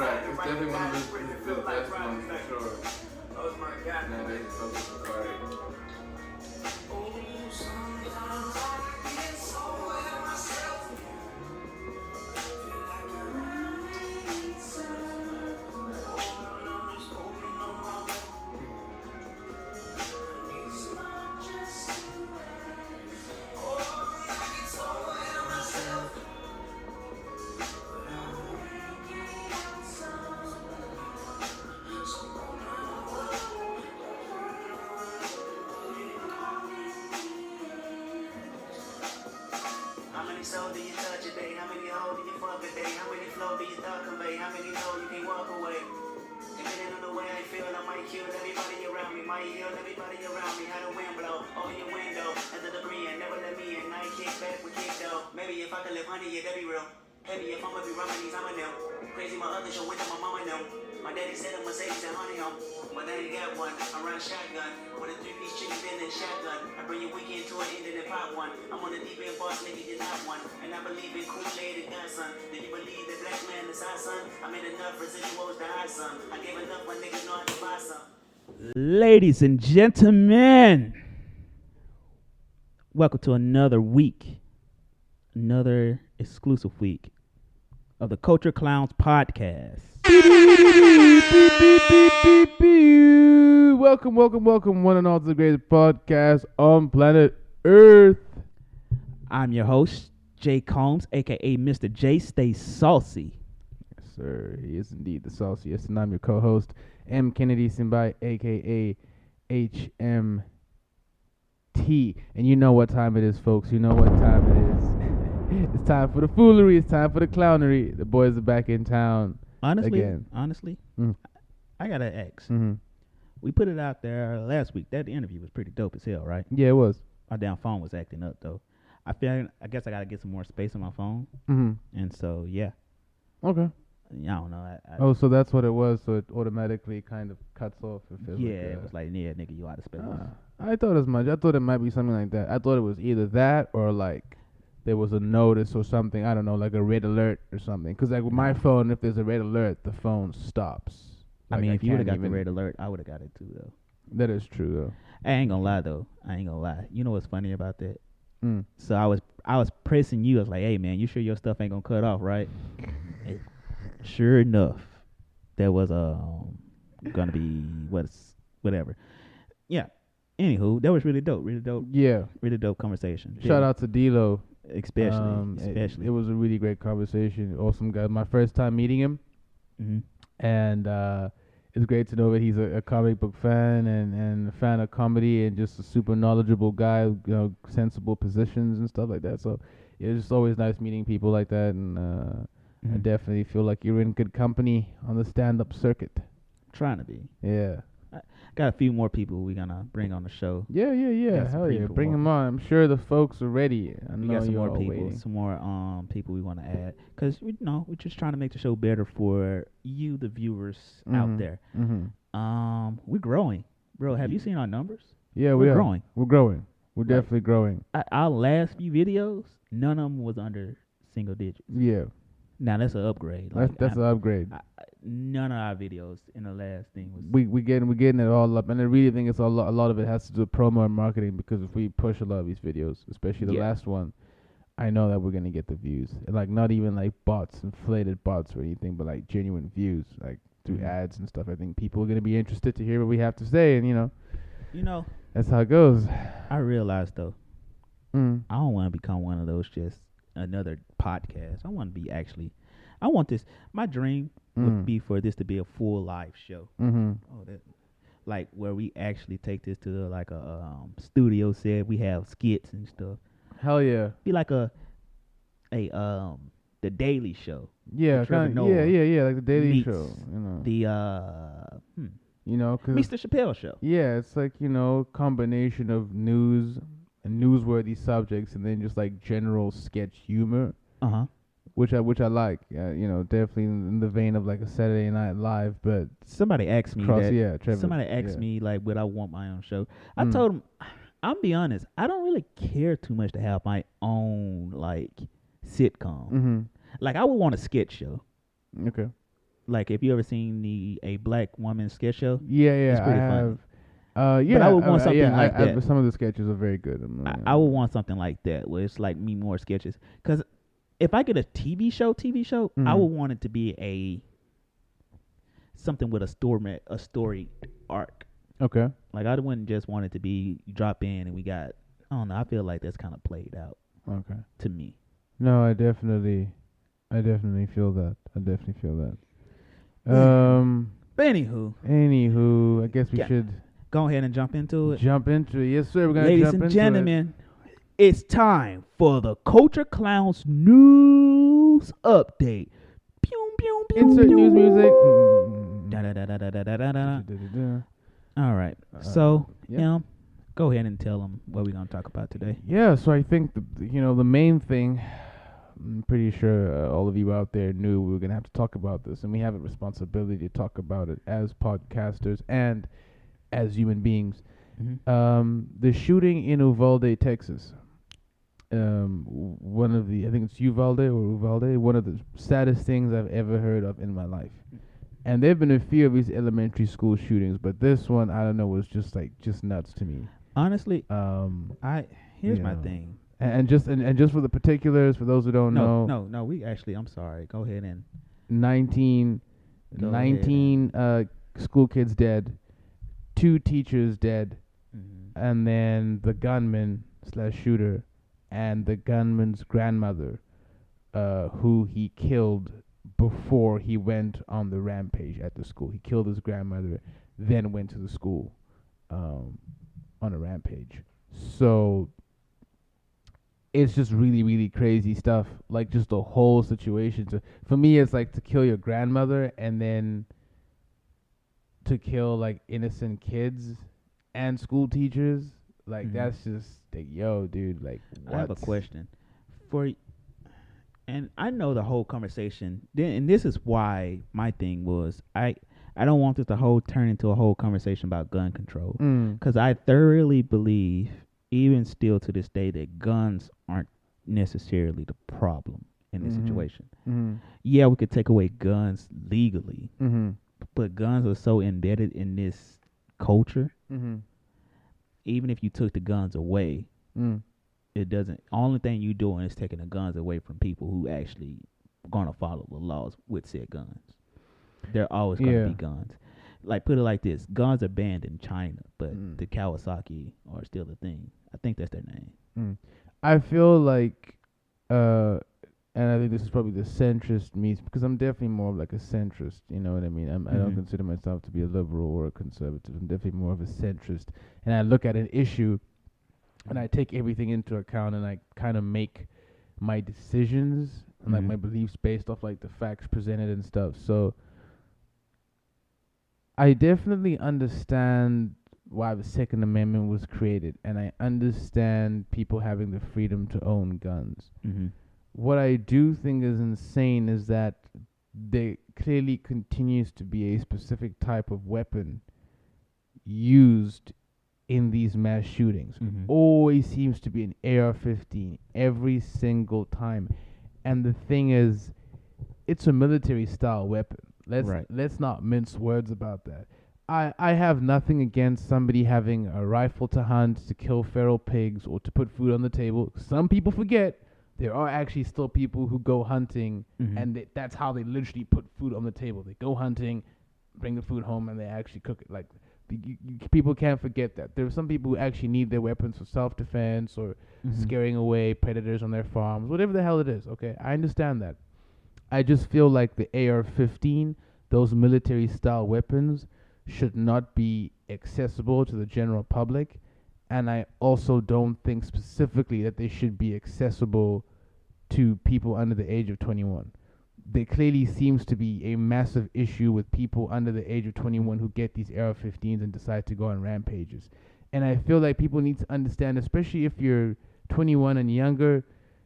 track. It's definitely one of the best ones for sure. Now they focus on fire. How many souls do you touch a day? How many hoes do you fuck a day? How many flow do you thought convey? How many know you can't walk away? Depending on the way I feel, I might kill everybody around me. Might heal everybody around me. How the wind blow over your window. As the debris and never let me in. I kick back with kick though. Maybe if I could live honey, yeah, that'd be real. Heavy if I'ma be rubbing these, I'm a them. Crazy my other show with my mama know. My daddy said a Mercedes and honey home. But I ain't got one. I run shotgun. With a 3-piece chicken bin and shotgun. I bring your weekend to an end and then pop one. I'm on the deep end boss, nigga, you're not one. And I believe in Kool-Aid and Godson. Do you believe that black man is hot, son? I made enough residuals to hide some. I gave enough when niggas know how to buy some. Ladies and gentlemen, welcome to another week, another exclusive week of the Culture Clowns podcast. Welcome, one and all, to the greatest podcast on planet Earth. I'm your host, Jay Combs, aka Mr. J. Stay Saucy. Yes, sir. He is indeed the sauciest, and I'm your co-host, M. Kennedy Simbai, aka HMT. And you know what time it is, folks. You know what time it is. It's time for the foolery. It's time for the clownery. The boys are back in town again. Honestly, Mhm. I gotta ask. Mm-hmm. We put it out there last week. That interview was pretty dope as hell, right? Yeah, it was. My damn phone was acting up though. I guess I gotta get some more space on my phone, Mm-hmm. and so yeah, Okay. I don't know. Oh, so that's what it was. So it automatically kind of cuts off. It feels yeah, like, it was like, yeah, nigga, you out of space. I thought as much. I thought it might be something like that. I thought it was either that or like there was a notice or something. I don't know, like a red alert or something. Because like with my phone, if there's a red alert, the phone stops. I Like, mean, if you would have can't got the even- red alert, I would have got it too, though. That is true though. I ain't gonna lie, though. I ain't gonna lie. You know what's funny about that? Mm. So I was pressing you. I was like, hey, man, you sure your stuff ain't gonna cut off, right? And sure enough, there was gonna be whatever. Yeah. Anywho, that was really dope. Yeah. Really dope conversation. Shout out to D-Lo. Especially. It was a really great conversation. Awesome guy. My first time meeting him. Mm-hmm. And it's great to know that he's a comic book fan and a fan of comedy and just a super knowledgeable guy, you know, sensible positions and stuff like that. So it's just always nice meeting people like that, and I definitely feel like you're in good company on the stand-up circuit. Trying to be. Yeah. Got a few more people we're gonna bring on the show. Yeah. Got some Hell yeah. people Bring them on. I'm sure the folks are ready. I We know got some you're more all people, waiting. some more people we want to add, cause we're just trying to make the show better for you, the viewers out there. Mm-hmm. We're growing, bro. Have you seen our numbers? Yeah, We're we are. growing. We're growing. We're Like, definitely growing. Our last few videos, none of them was under single digits. Yeah. Now that's an upgrade. That's an upgrade. None of our videos in the last thing was. We getting it all up, and I really think it's a lot of it has to do with promo and marketing, because if we push a lot of these videos, especially the Yeah. last one, I know that we're gonna get the views, and like not even like bots, inflated bots or anything, but like genuine views, like through Mhm. ads and stuff. I think people are gonna be interested to hear what we have to say, and You know, that's how it goes. I realized though, Mm. I don't want to become one of those just another podcast. I want to be I want this. My dream would be for this to be a full live show. Mm-hmm. Oh, that, like where we actually take this to like a studio set. We have skits and stuff. Hell yeah. Be like the Daily Show. Yeah, With Trevor kind of. Noah Yeah, like the Daily meets Show. The 'Cause Mr. Chappelle Show. yeah, it's like combination of news and newsworthy subjects, and then just like general sketch humor. Which I like, definitely in the vein of like a Saturday Night Live, but Somebody asked me Trevor. Somebody asked me like, would I want my own show? I told him, I'll be honest, I don't really care too much to have my own like sitcom. Mm-hmm. Like I would want a sketch show. Okay. Like if you ever seen a black woman sketch show, Yeah, it's I pretty funny. have. Yeah, But I would want something yeah, like that. some of the sketches are very good. I would want something like that where it's like me more sketches. Because if I get a TV show, I would want it to be something with a story arc. Okay. Like I wouldn't just want it to be you drop in and we got. I don't know. I feel like that's kind of played out Okay. to me. No, I definitely feel that. But Anywho, I guess we Yeah. should go ahead and jump into it. jump into it. Yes, sir. We're gonna Ladies jump and into gentlemen, it's time for the Culture Clowns news update. Pew, pew, pew, Insert pew. news music. Da-da-da-da-da-da-da-da. All right. So, yeah. go ahead and tell them what we're going to talk about today. Yeah, so I think the main thing, I'm pretty sure all of you out there knew we were gonna have to talk about this, and we have a responsibility to talk about it as podcasters and as human beings. The shooting in Uvalde, Texas. One of the, I think it's Uvalde, one of the saddest things I've ever heard of in my life. And there've been a few of these elementary school shootings, but this one, I don't know, was just nuts to me. Honestly, here's my know. thing. And just for the particulars, for those who don't know, No, I'm sorry. Go ahead and 19 school kids dead, 2 teachers dead, and then the gunman / shooter and the gunman's grandmother, who he killed before he went on the rampage at the school. He killed his grandmother, then went to the school on a rampage. So it's just really, really crazy stuff. Like just the whole situation. For me, it's like to kill your grandmother and then to kill like innocent kids and school teachers. Like that's just like, yo, dude. Like, what? I have a question and I know the whole conversation. And this is why my thing was I don't want this to turn into a whole conversation about gun control, because I thoroughly believe, even still to this day, that guns aren't necessarily the problem in this situation. Yeah, we could take away guns legally, but guns are so embedded in this culture. Even if you took the guns away, it doesn't. Only thing you doing is taking the guns away from people who actually gonna follow the laws with said guns. There always gonna be guns. Like, put it like this: guns are banned in China, but the Kawasaki are still a thing. I think that's their name. I feel like, and I think this is probably the centrist me, because I'm definitely more of like a centrist. You know what I mean? I don't consider myself to be a liberal or a conservative. I'm definitely more of a centrist, and I look at an issue, and I take everything into account, and I kind of make my decisions and like my beliefs based off like the facts presented and stuff. So I definitely understand why the Second Amendment was created, and I understand people having the freedom to own guns. What I do think is insane is that there clearly continues to be a specific type of weapon used in these mass shootings. Always seems to be an AR-15 every single time. And the thing is, it's a military style weapon. Let's not mince words about that. I have nothing against somebody having a rifle to hunt, to kill feral pigs, or to put food on the table. Some people forget there are actually still people who go hunting, and that's how they literally put food on the table. They go hunting, bring the food home, and they actually cook it. Like, people can't forget that. There are some people who actually need their weapons for self-defense or scaring away predators on their farms, whatever the hell it is. Okay, I understand that. I just feel like the AR-15, those military-style weapons, should not be accessible to the general public, and I also don't think specifically that they should be accessible to people under the age of 21. There clearly seems to be a massive issue with people under the age of 21 who get these AR-15s and decide to go on rampages. And I feel like people need to understand, especially if you're 21 and younger,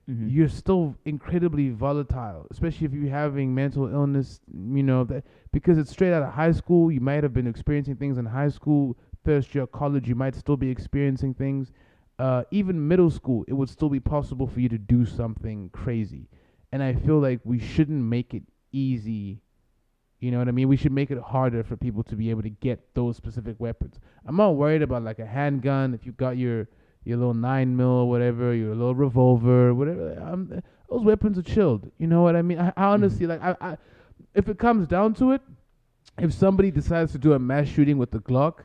you're still incredibly volatile, especially if you're having mental illness, that because it's straight out of high school. You might have been experiencing things in high school, first year of college, you might still be experiencing things. Even middle school, it would still be possible for you to do something crazy. And I feel like we shouldn't make it easy You know what I mean? We should make it harder for people to be able to get those specific weapons. I'm not worried about like a handgun. If you got your little 9mm or whatever, your little revolver, whatever, those weapons are chilled. You know what I mean? I honestly like. I if it comes down to it, if somebody decides to do a mass shooting with the Glock,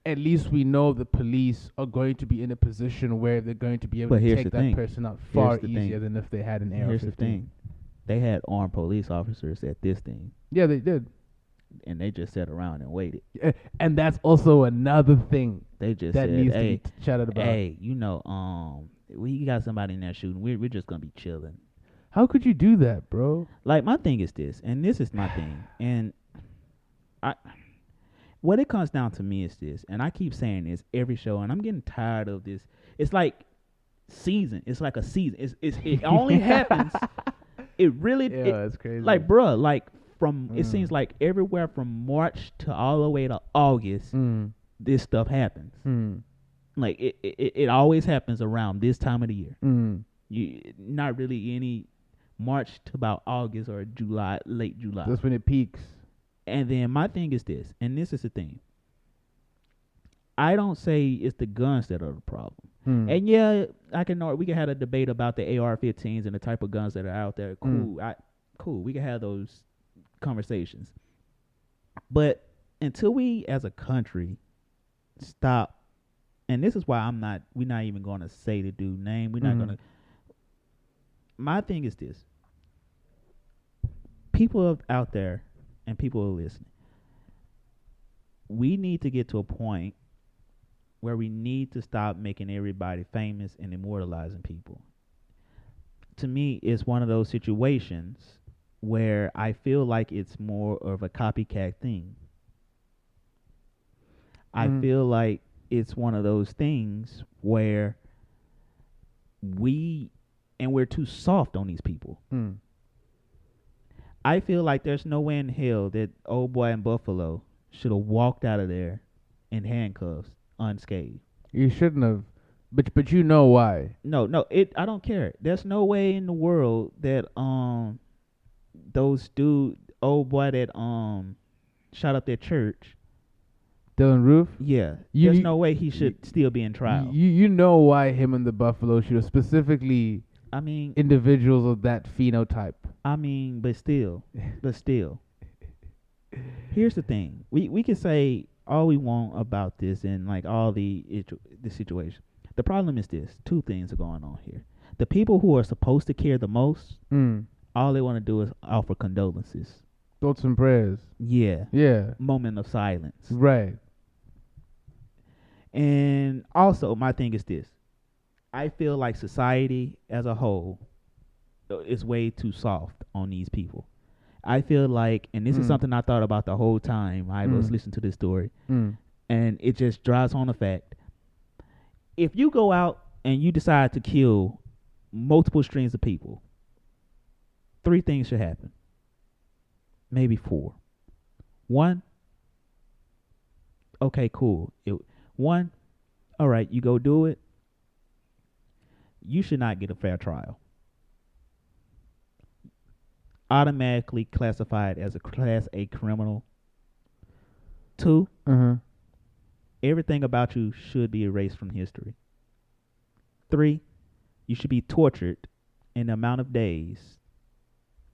at least we know the police are going to be in a position where they're going to be able But to here's take the that thing. person out far Here's the easier thing. than if they had an AR-15. Here's the thing. They had armed police officers at this thing, Yeah, they did. and they just sat around and waited. And that's also another thing They just that said, needs hey, to be chatted about. hey, we got somebody in there shooting. We're just gonna be chilling. How could you do that, bro? Like, my thing is this, and this is my thing, and what it comes down to me is this, and I keep saying this every show, and I'm getting tired of this. It's like season. It's like a season. It only happens. It really. Yeah, it's crazy. Like, bruh, like from it Mm. seems like everywhere from March to all the way to August, this stuff happens. Like it always happens around this time of the year. You not really any March to about August or July, late July. That's when it peaks. And then my thing is this, and this is the thing. I don't say it's the guns that are the problem. And yeah, we can have a debate about the AR-15s and the type of guns that are out there. Cool. Cool. We can have those conversations. But until we as a country stop, and this is why we're not even going to say the dude's name. We're not going to. My thing is this. People out there and people who are listening, we need to get to a point where we need to stop making everybody famous and immortalizing people. To me, it's one of those situations where I feel like it's more of a copycat thing. I feel like it's one of those things where we're too soft on these people. I feel like there's no way in hell that old boy in Buffalo should have walked out of there in handcuffs unscathed. You shouldn't have, but you know why. No, I don't care. There's no way in the world that old boy that shot up that church. Dylan Roof. Yeah, You- there's you- no way he should still be in trial. You know why him and the Buffalo shooter, specifically I mean, individuals of that phenotype. but still. Here's the thing. We can say all we want about this and like all the situation. The problem is this. Two things are going on here. The people who are supposed to care the most, all they want to do is offer condolences. Thoughts and prayers. Yeah. Yeah. Moment of silence. Right. And also, my thing is this. I feel like society as a whole is way too soft on these people. I feel like, and this is something I thought about the whole time I was listening to this story, and it just drives home the fact. If you go out and you decide to kill multiple streams of people, 3 things should happen. Maybe 4. 1, okay, cool. 1, all right, you go do it. You should not get a fair trial. Automatically classified as a Class A criminal. 2, everything about you should be erased from history. 3, you should be tortured in the amount of days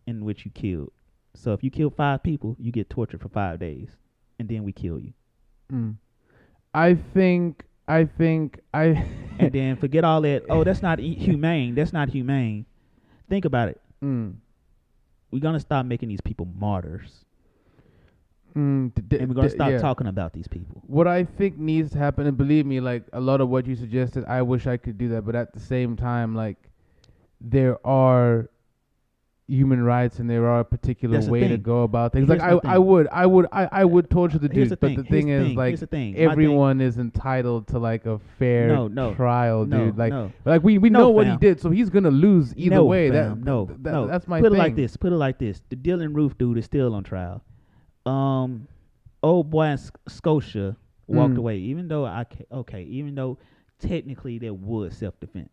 in which you killed. So if you kill 5 people, you get tortured for 5 days, and then we kill you. I think And then forget all that. Oh, that's not humane. That's not humane. Think about it. We're gonna stop making these people martyrs, and we're gonna stop talking about these people. What I think needs to happen, and believe me, like a lot of what you suggested, I wish I could do that, but at the same time, like there are human rights and there are a particular That's the way to thing. go about things. Here's Like the thing. I would torture the Here's dude, the but thing. the thing Here's the is, thing. like Here's the thing. My thing- everyone is entitled to like a fair trial, No, dude. Like no. like we No, know what he fam. did, so he's gonna lose either No, way. fam, no. That's my Put thing. it like this. Put it like this. The Dylan Roof dude is still on trial. Old boy in Scotia walked away, even though even though technically there was self-defense.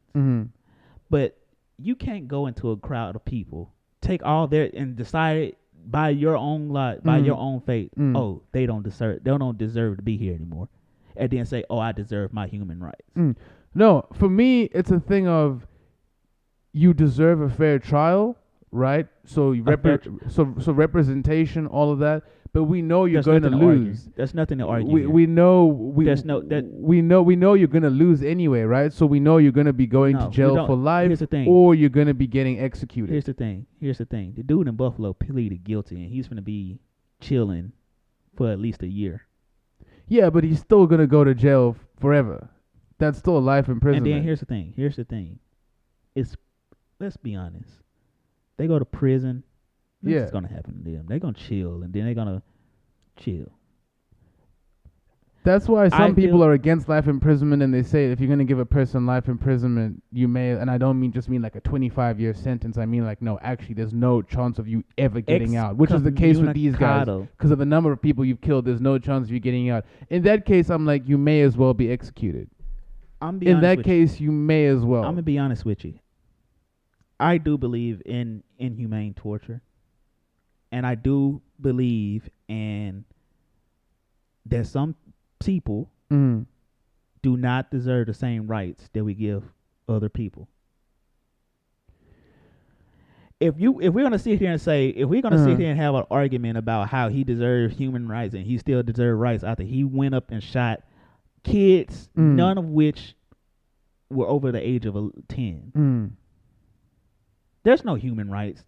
But you can't go into a crowd of people, take all their and decide by your own lot, by your own fate, oh, they don't deserve to be here anymore, and then say, oh, I deserve my human rights. No, for me, it's a thing of you deserve a fair trial, right? So so representation, all of that. But we know you're going to lose. There's nothing to argue. We know we know you're going to lose anyway, right? So we know you're going to be going to jail for life, here's the thing. or you're going to be getting executed. Here's the thing. The dude in Buffalo pleaded guilty, and he's going to be chilling for at least a year. Yeah, but he's still going to go to jail forever. That's still a life imprisonment. And then here's the thing. Let's be honest. They go to prison. What's going to happen to them? They're going to chill, and then they're going to chill. That's why some people are against life imprisonment, and they say if you're going to give a person life imprisonment, you may, and I don't mean like a 25-year sentence. I mean like, no, actually, there's no chance of you ever getting out, which is the case with these guys. Because of the number of people you've killed, there's no chance of you getting out. In that case, I'm like, you may as well be executed. In that case, you may as well. I'm going to be honest with you. I do believe in inhumane torture. And I do believe that some people do not deserve the same rights that we give other people. If we're gonna sit here and sit here and have an argument about how he deserves human rights and he still deserves rights after he went up and shot kids, none of which were over the age of 10. There's no human rights.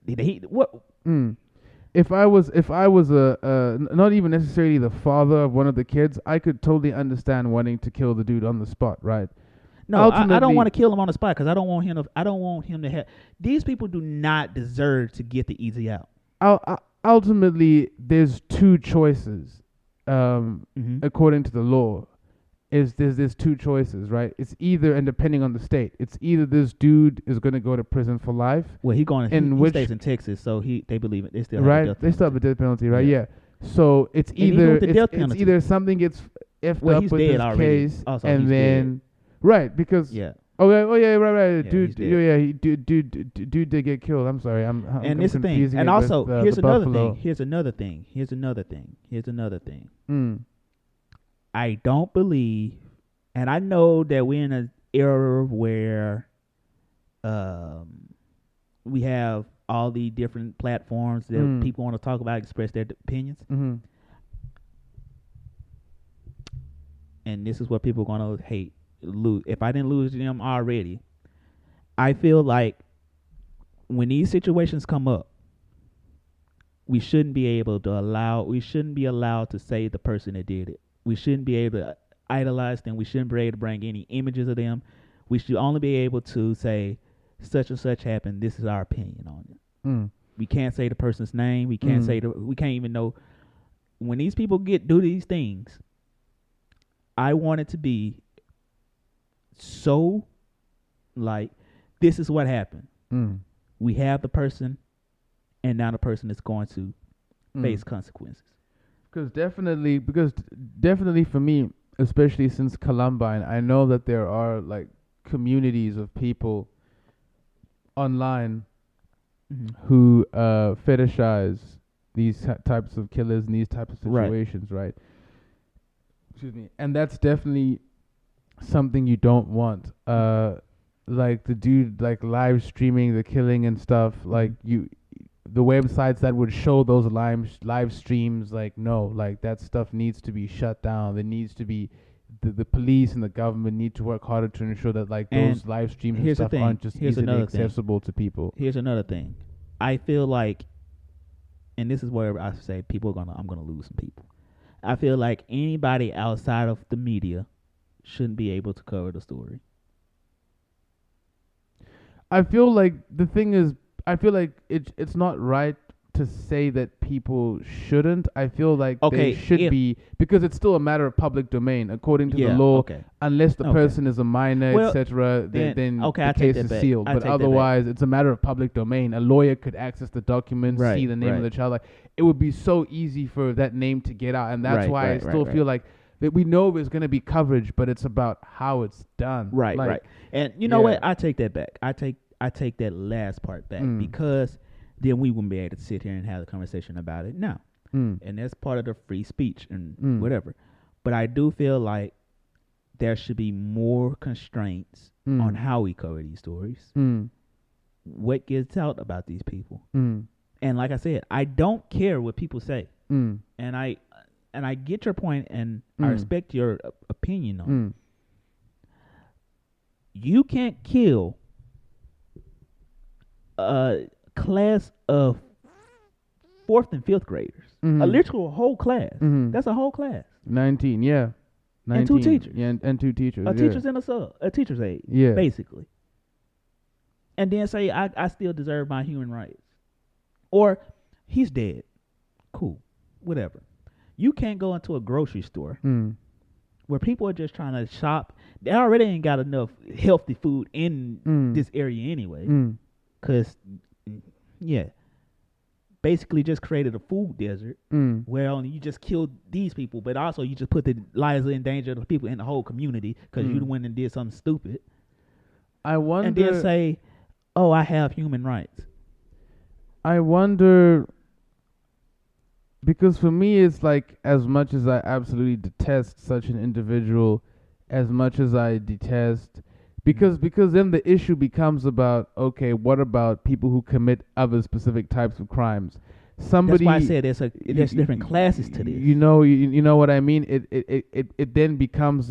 If I was not even necessarily the father of one of the kids, I could totally understand wanting to kill the dude on the spot, right? No, I don't want to kill him on the spot because I don't want him to have. These people do not deserve to get the easy out. Ultimately, there's two choices, according to the law. There's two choices, right? It's either, and depending on the state, it's either this dude is going to go to prison for life. Well, he stays in Texas, so they believe it. They still have a death penalty. They still have a death penalty, right? Yeah. So it's either something gets effed up with his case, also, and then right because right. Dude did get killed. I'm sorry. And this thing, and also here's another thing. I don't believe, and I know that we're in an era where we have all the different platforms that people want to talk about, express their opinions. And this is what people are going to lose. If I didn't lose them already, I feel like when these situations come up, we shouldn't be allowed to say the person that did it. We shouldn't be able to idolize them. We shouldn't be able to bring any images of them. We should only be able to say such and such happened. This is our opinion on it. We can't say the person's name. We can't we can't even know when these people do these things. I want it to be so like this is what happened. We have the person, and now the person is going to face consequences. Because definitely for me, especially since Columbine, I know that there are like communities of people online who fetishize these types of killers and these types of situations, right? Excuse me. And that's definitely something you don't want. Like the dude like live streaming the killing and stuff, like the websites that would show those live streams, like no, like that stuff needs to be shut down. There needs to be the police and the government need to work harder to ensure that like those live streams and stuff aren't just easily accessible to people. Here's another thing. I feel like, and this is where I say I'm gonna lose some people. I feel like anybody outside of the media shouldn't be able to cover the story. I feel like the thing is, it's not right to say that people shouldn't. I feel like they should be, because it's still a matter of public domain according to the law. Unless the person is a minor, etc., then the case is sealed. But otherwise, it's a matter of public domain. A lawyer could access the documents, see the name of the child. Like, it would be so easy for that name to get out, and that's why I still feel like that we know there's going to be coverage, but it's about how it's done. Right. And you know what? I take that back. I take that last part back because then we wouldn't be able to sit here and have a conversation about it now. And that's part of the free speech and whatever. But I do feel like there should be more constraints on how we cover these stories. What gets out about these people. And like I said, I don't care what people say. And I get your point, and I respect your opinion on it. You can't kill a class of 4th and 5th graders. A literal whole class. That's a whole class. 19, yeah. 19. And 2 teachers. Yeah, and 2 teachers. A teacher's and a teacher's aide. Yeah. Basically. And then say, I still deserve my human rights. Or, he's dead. Cool. Whatever. You can't go into a grocery store where people are just trying to shop. They already ain't got enough healthy food in this area anyway. Because, yeah. Basically just created a food desert where only you just killed these people, but also you just put the lives in danger of the people in the whole community because you went and did something stupid. I wonder. And then say, oh, I have human rights. I wonder, because for me it's like, as much as I absolutely detest such an individual, as much as I detest, because then the issue becomes about, okay, what about people who commit other specific types of crimes? Somebody, that's why I said there's different classes to this. You know what I mean? It then becomes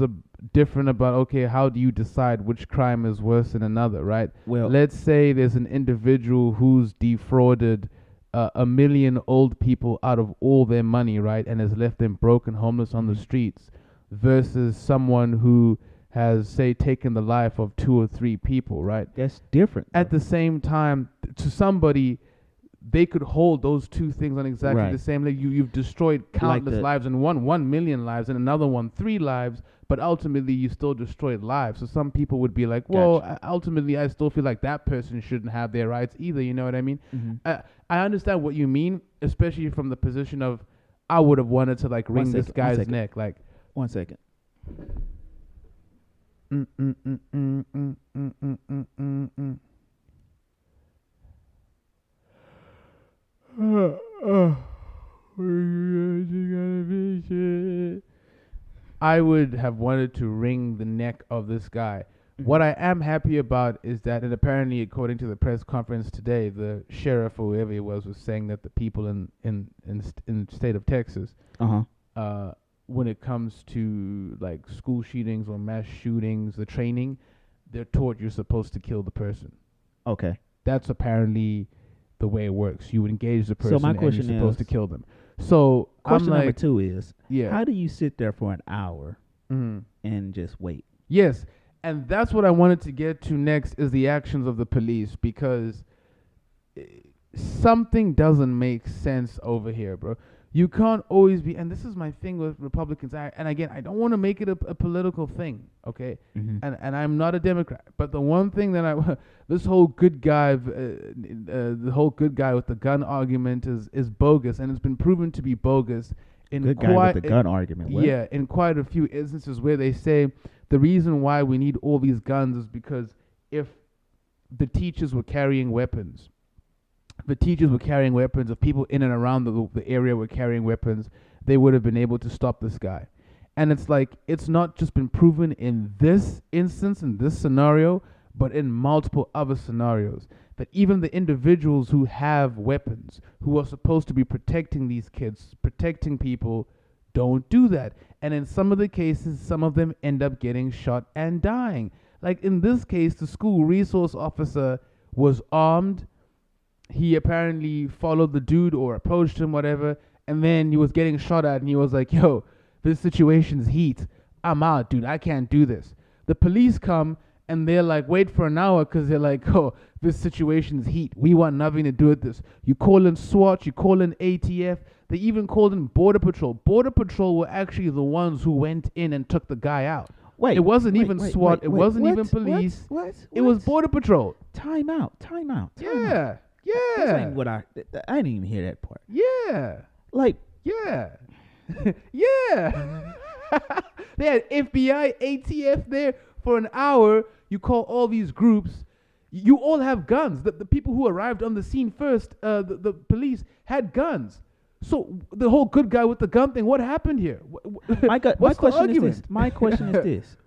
different about, okay, how do you decide which crime is worse than another, right? Well, let's say there's an individual who's defrauded 1 million old people out of all their money, right, and has left them broke and homeless on the streets, versus someone who has, say, taken the life of 2 or 3 people, right? That's different. At the same time, to somebody, they could hold those 2 things on exactly the same level. You've destroyed countless lives, and 1 million lives, and another one 3 lives, but ultimately you still destroyed lives. So some people would be like, well, ultimately I still feel like that person shouldn't have their rights either. You know what I mean? I understand what you mean, especially from the position of, I would have wanted to like wring this guy's neck. Like, 1 second. I would have wanted to wring the neck of this guy. What I am happy about is that, and apparently according to the press conference today, the sheriff or whoever it was saying that the people in the state of Texas, when it comes to like school shootings or mass shootings, the training, they're taught you're supposed to kill the person. Okay. That's apparently the way it works. You engage the person, so my question and you're supposed to kill them. So question I'm like, number 2 is, yeah, how do you sit there for an hour and just wait? Yes, and that's what I wanted to get to next, is the actions of the police, because something doesn't make sense over here, bro. You can't always be, and this is my thing with Republicans, and again, I don't want to make it a political thing, okay? And I'm not a Democrat, but the one thing that this whole good guy, the whole good guy with the gun argument is bogus, and it's been proven to be bogus. Good guy with the gun argument. What? Yeah, in quite a few instances where they say the reason why we need all these guns is because if the teachers were carrying weapons, if people in and around the area were carrying weapons, they would have been able to stop this guy. And it's like, it's not just been proven in this instance, in this scenario, but in multiple other scenarios, that even the individuals who have weapons, who are supposed to be protecting these kids, protecting people, don't do that. And in some of the cases, some of them end up getting shot and dying. Like in this case, the school resource officer was armed. He apparently followed the dude or approached him, whatever, and then he was getting shot at, and he was like, yo, this situation's heat. I'm out, dude. I can't do this. The police come, and they're like, wait for an hour, because they're like, oh, this situation's heat. We want nothing to do with this. You call in SWAT, you call in ATF. They even called in Border Patrol. Border Patrol were actually the ones who went in and took the guy out. Wait, it wasn't even SWAT. It wasn't even police. What? It was Border Patrol. Time out. Yeah. Yeah. This ain't what I didn't even hear that part. Yeah. Like, yeah. Yeah. They had FBI, ATF there for an hour. You call all these groups. You all have guns. The people who arrived on the scene first, the police, had guns. So the whole good guy with the gun thing, what happened here? My What's the question is argument? this. My question is this.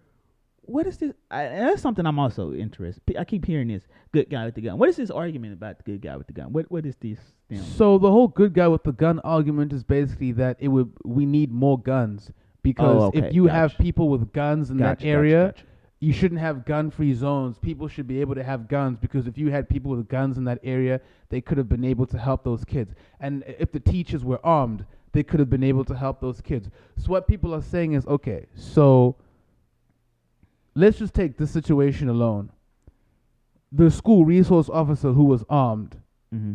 What is this? And that's something I'm also interested. I keep hearing this good guy with the gun. What is this argument about the good guy with the gun? What is this thing? So the whole good guy with the gun argument is basically that we need more guns because okay, if you have gotcha. people with guns in that Gotcha, area, gotcha. you shouldn't have gun-free zones. People should be able to have guns because if you had people with guns in that area, they could have been able to help those kids. And if the teachers were armed, they could have been able to help those kids. So what people are saying is, okay, so let's just take this situation alone. The school resource officer who was armed Mm-hmm.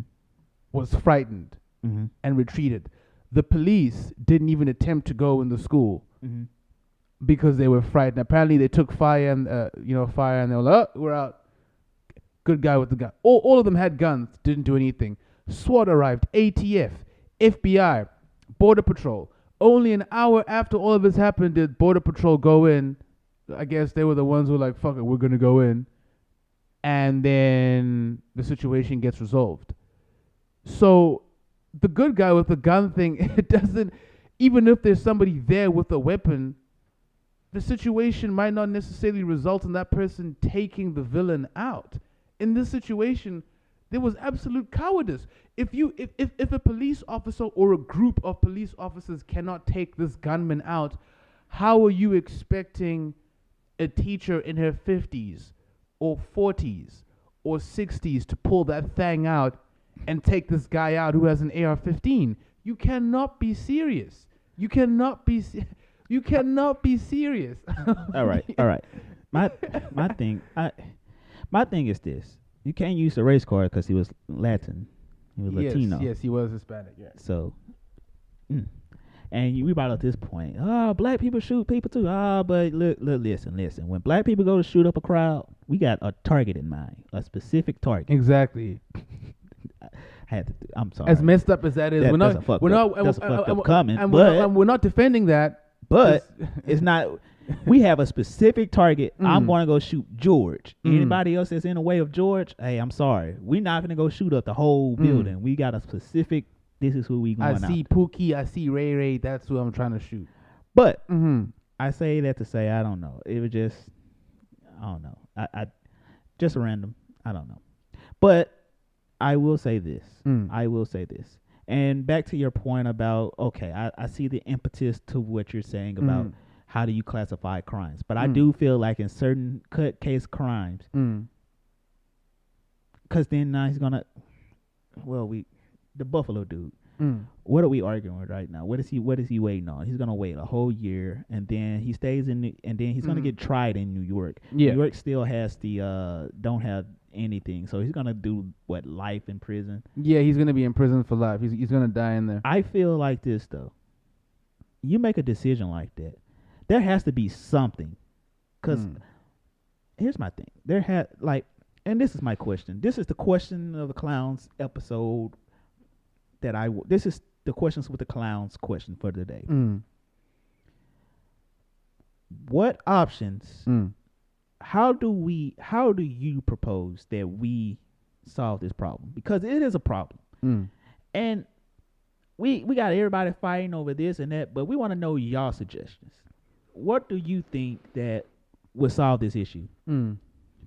was frightened Mm-hmm. and retreated. The police didn't even attempt to go in the school Mm-hmm. because they were frightened. Apparently, they took fire and they were like, "Oh, we're out." Good guy with the gun. All of them had guns. Didn't do anything. SWAT arrived. ATF, FBI, Border Patrol. Only an hour after all of this happened did Border Patrol go in. I guess they were the ones who were like, "Fuck it, we're gonna go in," and then the situation gets resolved. So the good guy with the gun thing, it doesn't. Even if there's somebody there with a weapon, the situation might not necessarily result in that person taking the villain out. In this situation, there was absolute cowardice. If a police officer or a group of police officers cannot take this gunman out, how are you expecting a teacher in her 50s or 40s or 60s to pull that thing out and take this guy out who has an AR-15? You cannot be serious. You cannot be serious. All right. My thing is this: you can't use the race card because he was Latin, he was Latino. Yes, he was Hispanic. Yeah. So, and we brought up this point. Black people shoot people too. But look, listen. When black people go to shoot up a crowd, we got a target in mind, a specific target. Exactly. I'm sorry. As messed up as that is, we're not comment, we're not defending that. But it's not. We have a specific target. I'm going to go shoot George. Anybody else that's in the way of George, hey, I'm sorry. We're not going to go shoot up the whole building. We got a specific. This is who we going out. I see Pookie. I see Ray Ray. That's who I'm trying to shoot. But I say that to say I don't know. It was just I don't know. I just random. I don't know. But I will say this. And back to your point about, okay, I see the impetus to what you're saying about how do you classify crimes. But I do feel like in certain cut case crimes, because then now he's going to, the Buffalo dude, what are we arguing with right now? What is he waiting on? He's going to wait a whole year, and then he stays and then he's going to get tried in New York. Yeah. New York still has the, don't have anything, so he's gonna do life in prison. Yeah, he's gonna be in prison for life. He's gonna die in there. I feel like this though. You make a decision like that, there has to be something. Cause here's my thing. And this is my question. This is the question of the clowns episode. This is the questions with the clowns question for today. What options? How do you propose that we solve this problem? Because it is a problem. And we got everybody fighting over this and that, but we want to know y'all suggestions. What do you think that would solve this issue? Do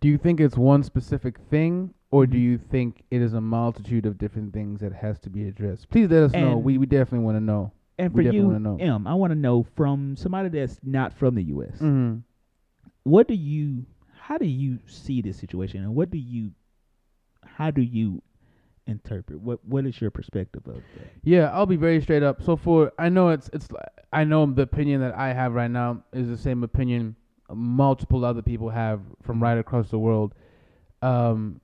you think it's one specific thing, or do you think it is a multitude of different things that has to be addressed? Please let us know. We definitely want to know. And for you, I want to know from somebody that's not from the U.S., how do you see this situation, and how do you interpret? What is your perspective of that? Yeah, I'll be very straight up. So I know I know the opinion that I have right now is the same opinion multiple other people have from right across the world. Some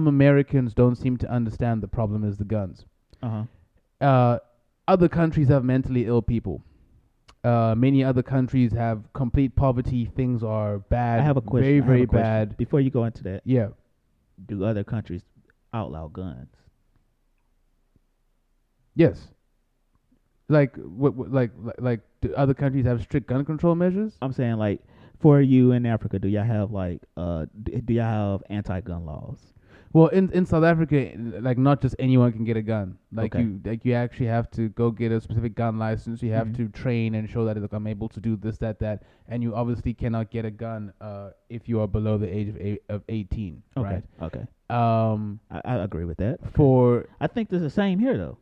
Americans don't seem to understand the problem is the guns. Other countries have mentally ill people. Many other countries have complete poverty. Things are bad. I have a question. Very, very bad. Before you go into that, yeah. Do other countries outlaw guns? Yes. Like do other countries have strict gun control measures? I'm saying, like, For you in Africa, do y'all have like do y'all have anti-gun laws? Well, in South Africa, like not just anyone can get a gun. Okay. You actually have to go get a specific gun license. You have Mhm. to train and show that look, I'm able to do this, that, and you obviously cannot get a gun if you are below the age of 18. Okay. Right. Okay. Um, I agree with that. Okay. for I think it's the same here though.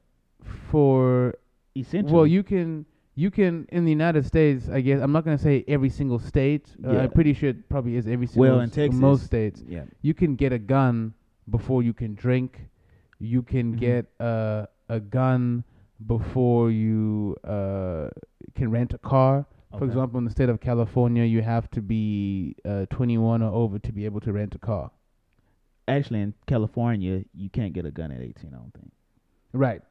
for Essentially. well, you can in the United States. I guess I'm not gonna say every single state. Yeah. I'm pretty sure it probably is every single. Well, in Texas, most states, yeah. you can get a gun before you can drink. You can Mhm. get a gun before you can rent a car. For Okay. example, in the state of California, you have to be 21 or over to be able to rent a car. Actually, in California, you can't get a gun at 18. I don't think. Right.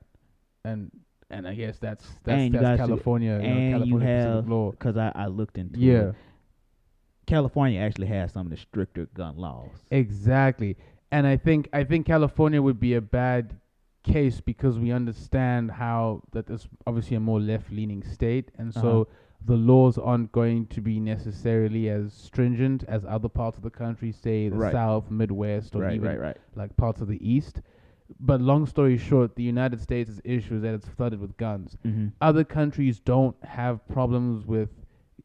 And I guess that's And you guys should- California. and you California have Pacific law. because I looked into Yeah. it. California actually has some of the stricter gun laws. Exactly. And I think California would be a bad case because we understand how that is obviously a more left-leaning state, and so the laws aren't going to be necessarily as stringent as other parts of the country, say the Right. South, Midwest, or even Right. like parts of the East. But long story short, the United States' issue is that it's flooded with guns. Mm-hmm. Other countries don't have problems with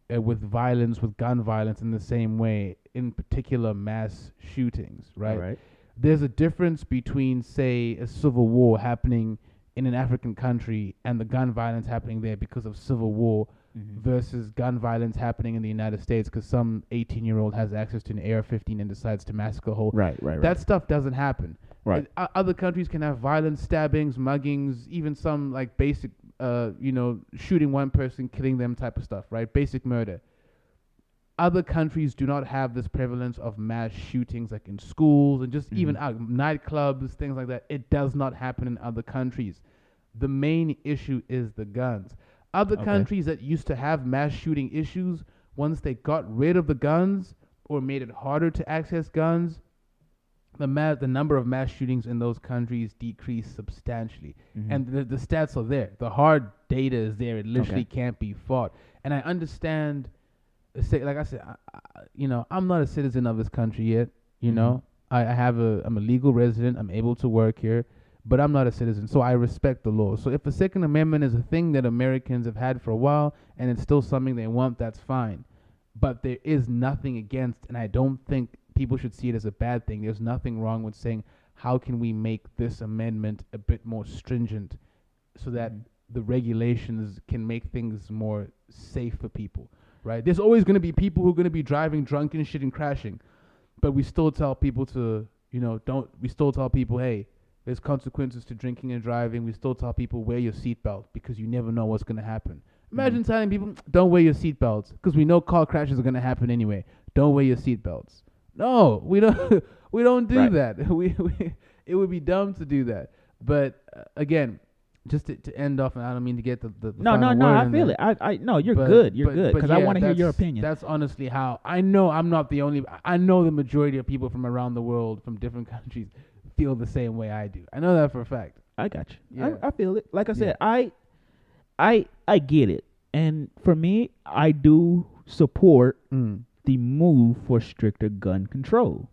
violence, with gun violence in the same way, in particular mass shootings, right? Right. There's a difference between, say, a civil war happening in an African country and the gun violence happening there because of civil war Mm-hmm. versus gun violence happening in the United States because some 18-year-old has access to an AR-15 and decides to massacre a whole. Right. That stuff doesn't happen. Right. Other countries can have violent stabbings, muggings, even some like basic, shooting one person, killing them type of stuff, right? Basic murder. Other countries do not have this prevalence of mass shootings like in schools and just even out nightclubs, things like that. It does not happen in other countries. The main issue is the guns. Other countries that used to have mass shooting issues, once they got rid of the guns or made it harder to access guns, the number of mass shootings in those countries decreased substantially. Mm-hmm. And the stats are there. The hard data is there. It literally can't be fought. And I understand, like I said, I'm not a citizen of this country yet. You know, I'm a legal resident. I'm able to work here, but I'm not a citizen. So I respect the law. So if the Second Amendment is a thing that Americans have had for a while and it's still something they want, that's fine. But there is nothing against, and I don't think people should see it as a bad thing. There's nothing wrong with saying, how can we make this amendment a bit more stringent so that the regulations can make things more safe for people, right? There's always going to be people who are going to be driving drunk and shit and crashing, but we still tell people to, we still tell people, hey, there's consequences to drinking and driving. We still tell people, wear your seatbelt because you never know what's going to happen. Imagine telling people, don't wear your seatbelts because we know car crashes are going to happen anyway. Don't wear your seatbelts. No, we don't. We don't do that. It would be dumb to do that. But again, just to end off, and I don't mean to get the No. final word I in feel there. it. No, you're good. You're good because I want to hear your opinion. That's honestly how I know. I'm not the only. I know the majority of people from around the world, from different countries, feel the same way I do. I know that for a fact. I got you. Yeah. I feel it. Like I said, I get it. And for me, I do support the move for stricter gun control.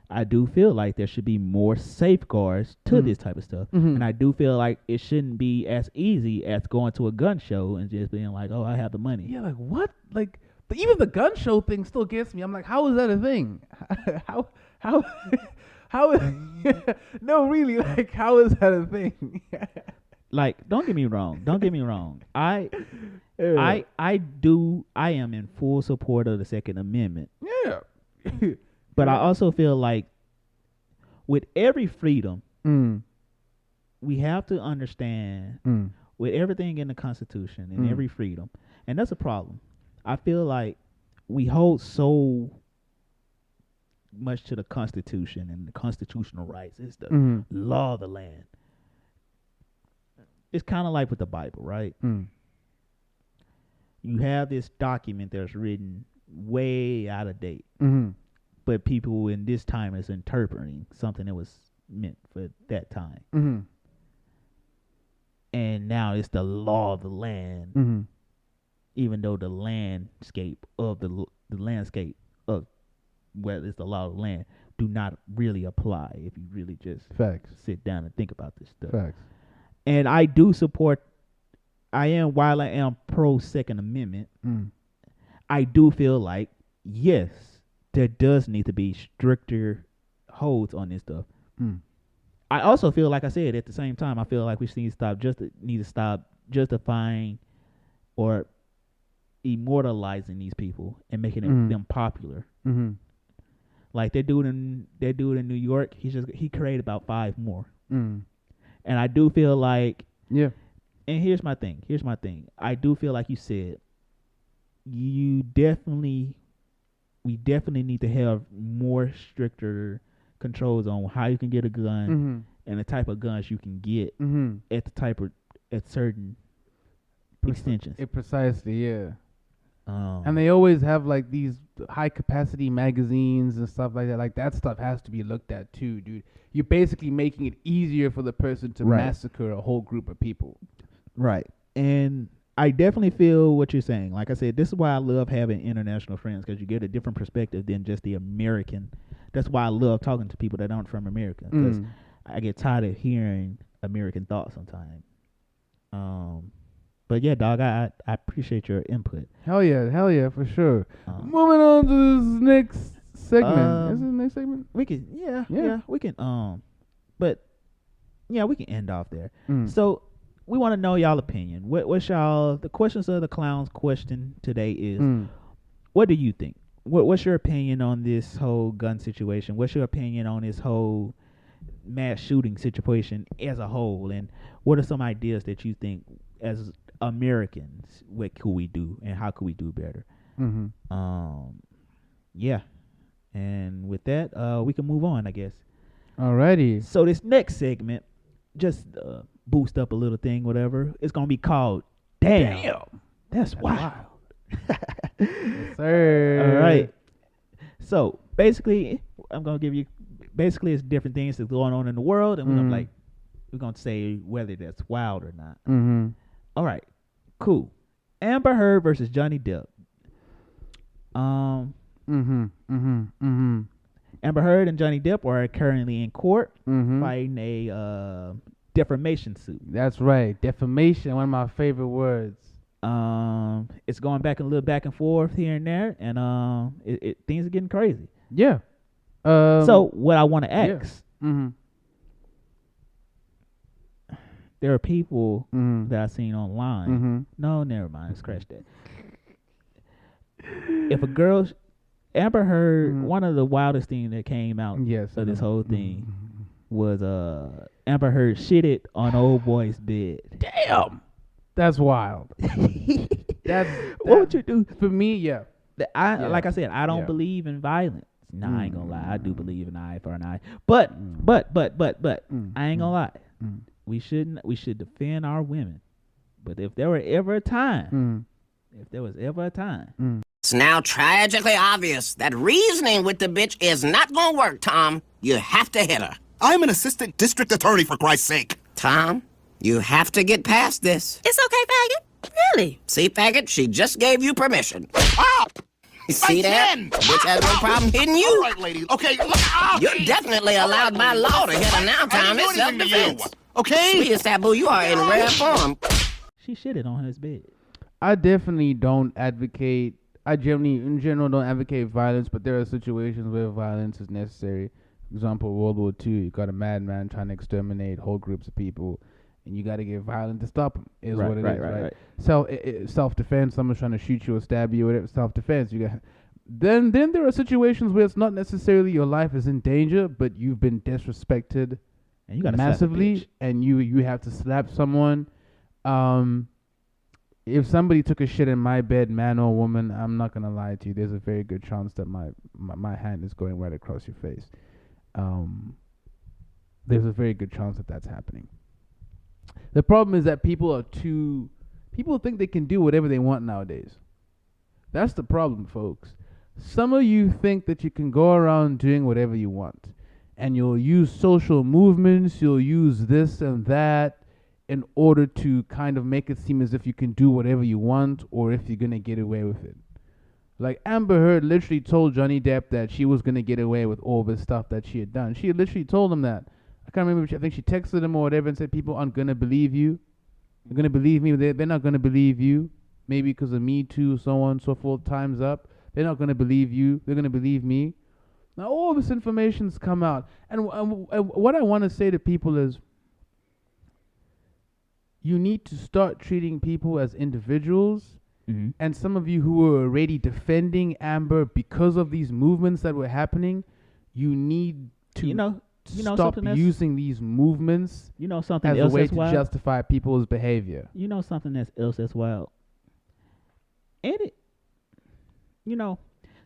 I do feel like there should be more safeguards to this type of stuff. And I do feel like it shouldn't be as easy as going to a gun show and just being like, oh, I have the money. Yeah, like what? Like even the gun show thing still gets me. I'm like, how is that a thing? how no, really, like how is that a thing? Like, don't get me wrong. I am in full support of the Second Amendment. Yeah. But I also feel like with every freedom, we have to understand with everything in the Constitution and every freedom, and that's a problem. I feel like we hold so much to the Constitution and the constitutional rights. It's the law of the land. It's kind of like with the Bible, right? You have this document that's written way out of date, but people in this time is interpreting something that was meant for that time. And now it's the law of the land. even though the landscape of the landscape of whether it's the law of the land do not really apply if you really just Facts. sit down and think about this stuff. Facts. And I do support. While I am pro Second Amendment, I do feel like yes, there does need to be stricter holds on this stuff. I also feel like I said at the same time, I feel like we need to stop justifying or immortalizing these people and making them popular. Like that dude in New York, he created about 5 more. And I do feel like And here's my thing. I do feel like you said we definitely need to have more stricter controls on how you can get a gun and the type of guns you can get at certain extensions. Precisely, yeah. And they always have like these high capacity magazines and stuff like that. Like that stuff has to be looked at too, dude. You're basically making it easier for the person to massacre a whole group of people. Right. And I definitely feel what you're saying. Like I said, this is why I love having international friends, because you get a different perspective than just the American. That's why I love talking to people that aren't from America, because I get tired of hearing American thoughts sometimes. But yeah, dog, I appreciate your input. Hell yeah, for sure. Moving on to this next segment. Is it the next segment? We can, we can. But yeah, we can end off there. So we want to know y'all opinion. What's y'all? The questions of the clowns question today is, what do you think? What's your opinion on this whole gun situation? What's your opinion on this whole mass shooting situation as a whole? And what are some ideas that you think as Americans, what could we do and how could we do better? Yeah. And with that, we can move on, I guess. Alrighty. So this next segment, just boost up a little thing, whatever. It's gonna be called Damn. That's wild. Yes, sir. All right. So basically, I'm gonna give you it's different things that's going on in the world, and we're gonna say whether that's wild or not. All right. Cool. Amber Heard versus Johnny Depp. Amber Heard and Johnny Depp are currently in court fighting a defamation suit. That's right. Defamation, one of my favorite words. It's going back a little back and forth here and there, and things are getting crazy. Yeah. So what I want to ask, there are people that I've seen online. No, never mind. Scratch that. If a girl, Amber Heard, one of the wildest things that came out of this whole thing was Amber Heard shitted on old boy's bed. Damn. That's wild. What would you do? For me, yeah. Like I said, I don't believe in violence. Nah, I ain't gonna lie. I do believe in eye for an eye. But I ain't gonna lie. We should defend our women. But if there was ever a time, It's now tragically obvious that reasoning with the bitch is not gonna work, Tom. You have to hit her. I'm an assistant district attorney, for Christ's sake. Tom, you have to get past this. It's okay, faggot. Really? See, faggot, she just gave you permission. Ah! You see that? Bitch has no problem hitting you. All right, lady. Okay, look. You're definitely allowed by law to hit her now, Tom. It's self-defense. Okay? Please, Taboo, you are in rare form. she shitted on his bed. I definitely don't advocate. I generally, in general, don't advocate violence, but there are situations where violence is necessary. For example, World War II, you got a madman trying to exterminate whole groups of people, and you got to get violent to stop him. Right? Self-defense. Someone's trying to shoot you or stab you, whatever. Self-defense. You got. Then there are situations where it's not necessarily your life is in danger, but you've been disrespected and you got massively, and you have to slap someone. If somebody took a shit in my bed, man or woman, I'm not gonna lie to you. There's a very good chance that my hand is going right across your face. There's a very good chance that that's happening. The problem is that people think they can do whatever they want nowadays. That's the problem, folks. Some of you think that you can go around doing whatever you want, and you'll use social movements, you'll use this and that, in order to kind of make it seem as if you can do whatever you want or if you're going to get away with it. Like Amber Heard literally told Johnny Depp that she was going to get away with all this stuff that she had done. She had literally told him that. I can't remember. I think she texted him or whatever and said, people aren't going to believe you. They're going to believe me. They're not going to believe you. Maybe because of Me Too, so on and so forth. Time's up. They're not going to believe you. They're going to believe me. Now all this information's come out. And what I want to say to people is, you need to start treating people as individuals. Mm-hmm. And some of you who were already defending Amber because of these movements that were happening, you need to stop using these movements something as else a way that's to wild? justify people's behavior. Something else that's wild. And it,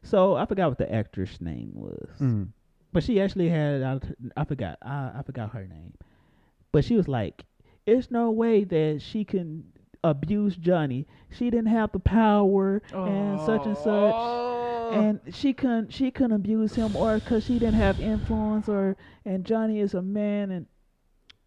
so I forgot what the actress name was, but she actually had I forgot her name, but she was like, "There's no way that she can abuse Johnny. She didn't have the power and such and such, and she couldn't abuse him or because she didn't have influence and Johnny is a man." And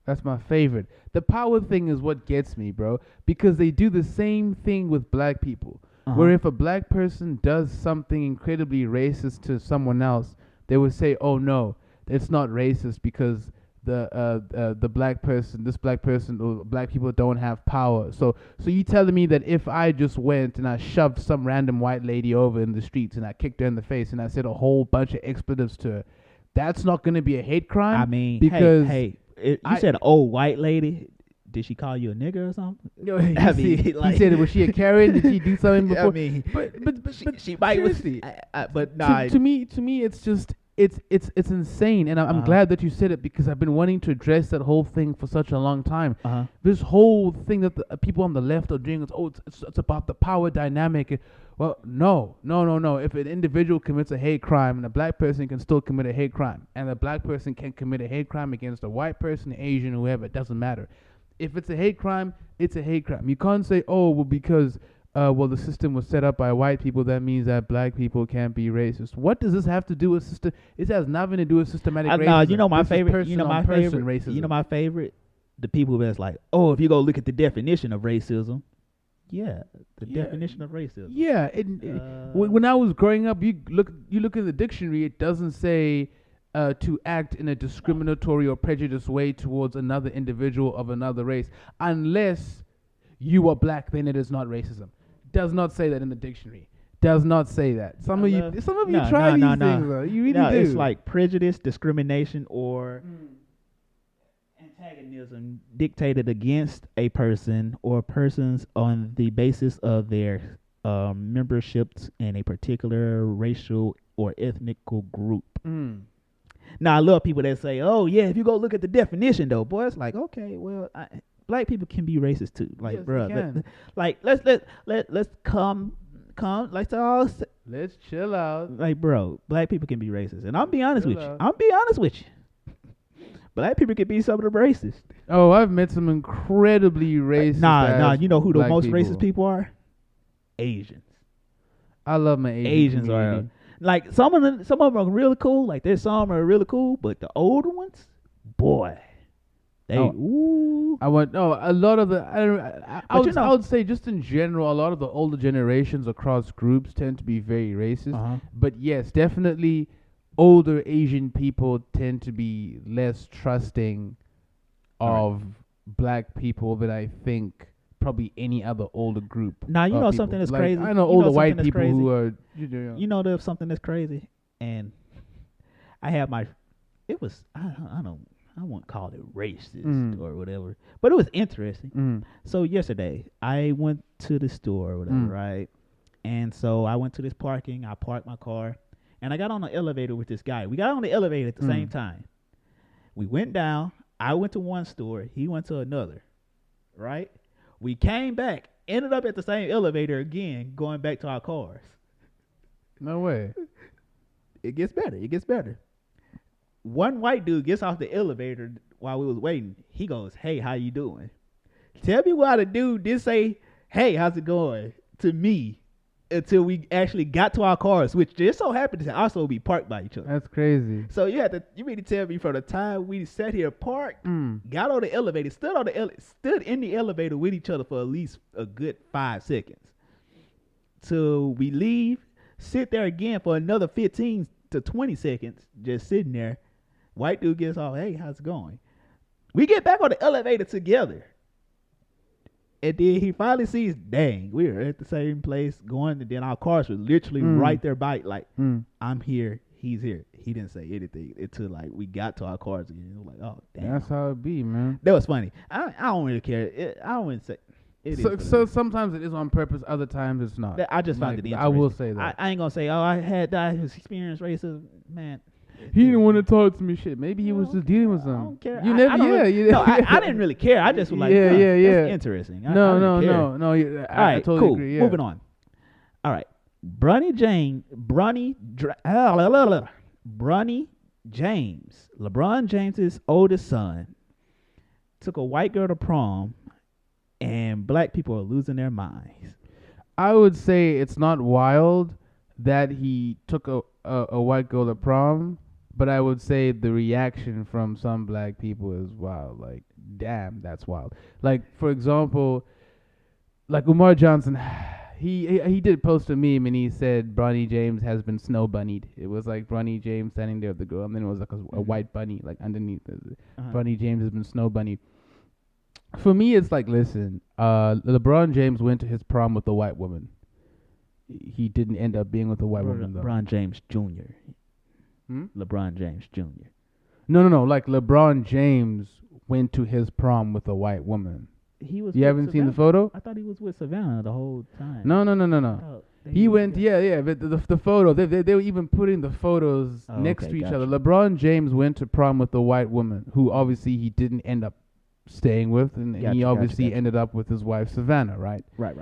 that's my favorite. The power thing is what gets me, bro, because they do the same thing with black people. Where if a black person does something incredibly racist to someone else, they would say, "Oh no, it's not racist because the black person, this black person, or black people don't have power." So you telling me that if I just went and I shoved some random white lady over in the streets and I kicked her in the face and I said a whole bunch of expletives to her, that's not going to be a hate crime? I mean, because you said an old white lady. Did she call you a nigger or something? He said, was she a Karen? Did she do something before? I mean, but she might was. But nah. To me, it's just it's insane, and I'm glad that you said it because I've been wanting to address that whole thing for such a long time. This whole thing that the people on the left are doing is it's about the power dynamic. Well, no. If an individual commits a hate crime, and a black person can still commit a hate crime, and a black person can commit a hate crime against a white person, Asian, whoever, it doesn't matter. If it's a hate crime, it's a hate crime. You can't say, oh, well, because the system was set up by white people, that means that black people can't be racist. What does this have to do with system? It has nothing to do with systematic racism. My favorite. The people that's like, oh, if you go look at the definition of racism, definition of racism. Yeah, when I was growing up, you look in the dictionary, it doesn't say to act in a discriminatory or prejudiced way towards another individual of another race, unless you are black, then it is not racism. Does not say that in the dictionary. Does not say that. Some of you try these things though. You really do. It's like prejudice, discrimination, or antagonism dictated against a person or persons on the basis of their memberships in a particular racial or ethnical group. Now, I love people that say, "Oh, yeah, if you go look at the definition, though, boy," it's like, okay, well, black people can be racist too. Like, yes, bro, let's come, let's chill out. Like, bro, black people can be racist, and I'll be honest with you. Black people can be some of the racist. Oh, I've met some incredibly racist. You know who the most people. Racist people are? Asians. I love my Asians community. Like some of them are really cool. Like there's some are really cool, but the older ones, boy, they a lot of the I would say just in general, a lot of the older generations across groups tend to be very racist. But yes, definitely older Asian people tend to be less trusting of black people than I think probably any other older group. Now you know something that's crazy. I know older white people who are. There's something that's crazy, and I have my. It was I won't call it racist or whatever, but it was interesting. So yesterday I went to the store or whatever, right? And so I went to this parking. I parked my car, and I got on the elevator with this guy. We got on the elevator at the same time. We went down. I went to one store. He went to another, right? We came back, ended up at the same elevator again, going back to our cars. No way. It gets better. One white dude gets off the elevator while we was waiting. He goes, "Hey, how you doing?" Tell me why the dude didn't say, "Hey, how's it going?" to me until we actually got to our cars, which just so happened to also be parked by each other. That's crazy. So you mean to tell me from the time we sat here parked, got on the elevator, stood in the elevator with each other for at least a good 5 seconds, till we leave, sit there again for another 15 to 20 seconds, just sitting there. White dude gets off, hey, how's it going? We get back on the elevator together. And then he finally sees, dang, we were at the same place going, and then our cars were literally right there by, like, I'm here, he's here. He didn't say anything until, like, we got to our cars again. It was like, oh, damn. That's how it be, man. That was funny. I don't really care. I don't really say it. So sometimes it is on purpose, other times it's not. I just found it interesting. I will say that. I ain't gonna say, oh, I had that experienced racism, man. He didn't want to talk to me shit. Maybe he was just dealing with something. I don't care. You never, I didn't really care. I just was like, yeah. That's interesting. No. I totally cool. agree. Yeah. Moving on. All right, Bronny James, LeBron James's oldest son, took a white girl to prom, and black people are losing their minds. I would say it's not wild that he took a white girl to prom, but I would say the reaction from some black people is wild. Like, damn, that's wild. Like, for example, like Umar Johnson, he did post a meme and he said Bronny James has been snow bunnied. It was like Bronny James standing there with the girl, and then it was like a white bunny like underneath. Bronny James has been snow bunnied. For me, it's like, listen, LeBron James went to his prom with a white woman. He didn't end up being with a white woman, though. LeBron James Jr. LeBron James Jr. No. Like, LeBron James went to his prom with a white woman. He was. You haven't seen the photo? I thought he was with Savannah the whole time. No. He went, yeah. But the photo, they were even putting the photos next to each other. LeBron James went to prom with a white woman who obviously he didn't end up staying with, and he obviously ended up with his wife Savannah, right? Right.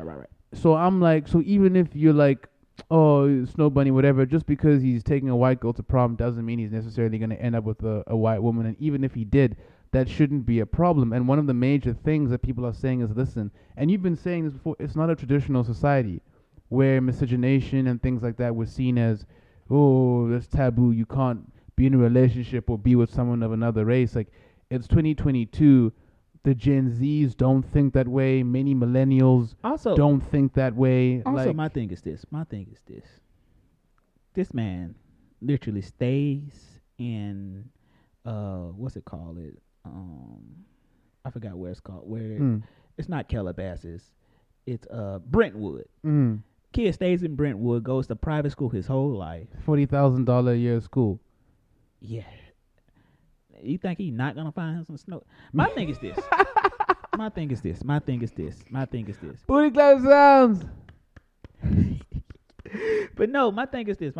So I'm like, so even if you're like, oh, Snow Bunny, whatever, just because he's taking a white girl to prom doesn't mean he's necessarily going to end up with a white woman. And even if he did, that shouldn't be a problem. And one of the major things that people are saying is, listen, and you've been saying this before, it's not a traditional society where miscegenation and things like that was seen as, oh, that's taboo. You can't be in a relationship or be with someone of another race. Like, it's 2022. The Gen Zs don't think that way. Many millennials also don't think that way. Also, my thing is this. This man literally stays in, what's it called? I forgot where it's called. Where it's not Calabasas. It's Brentwood. Kid stays in Brentwood, goes to private school his whole life. $40,000 a year school. Yeah. You think he's not gonna find him some snow? My thing is this. My thing is this. Booty clap sounds. But no, my thing is this.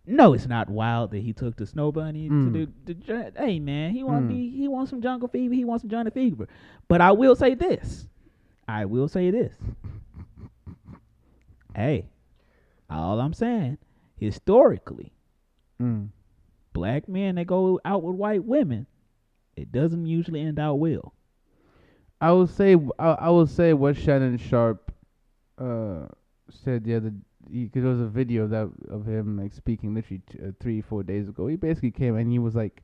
No, it's not wild that he took the Snow Bunny to do. Hey man, he wants some jungle fever. He wants some Johnny Fever. But I will say this. Hey, all I'm saying, historically, black men that go out with white women, it doesn't usually end out well. I will say what Shannon Sharp said the other, because there was a video of him like speaking literally 3-4 days ago. He basically came and he was like,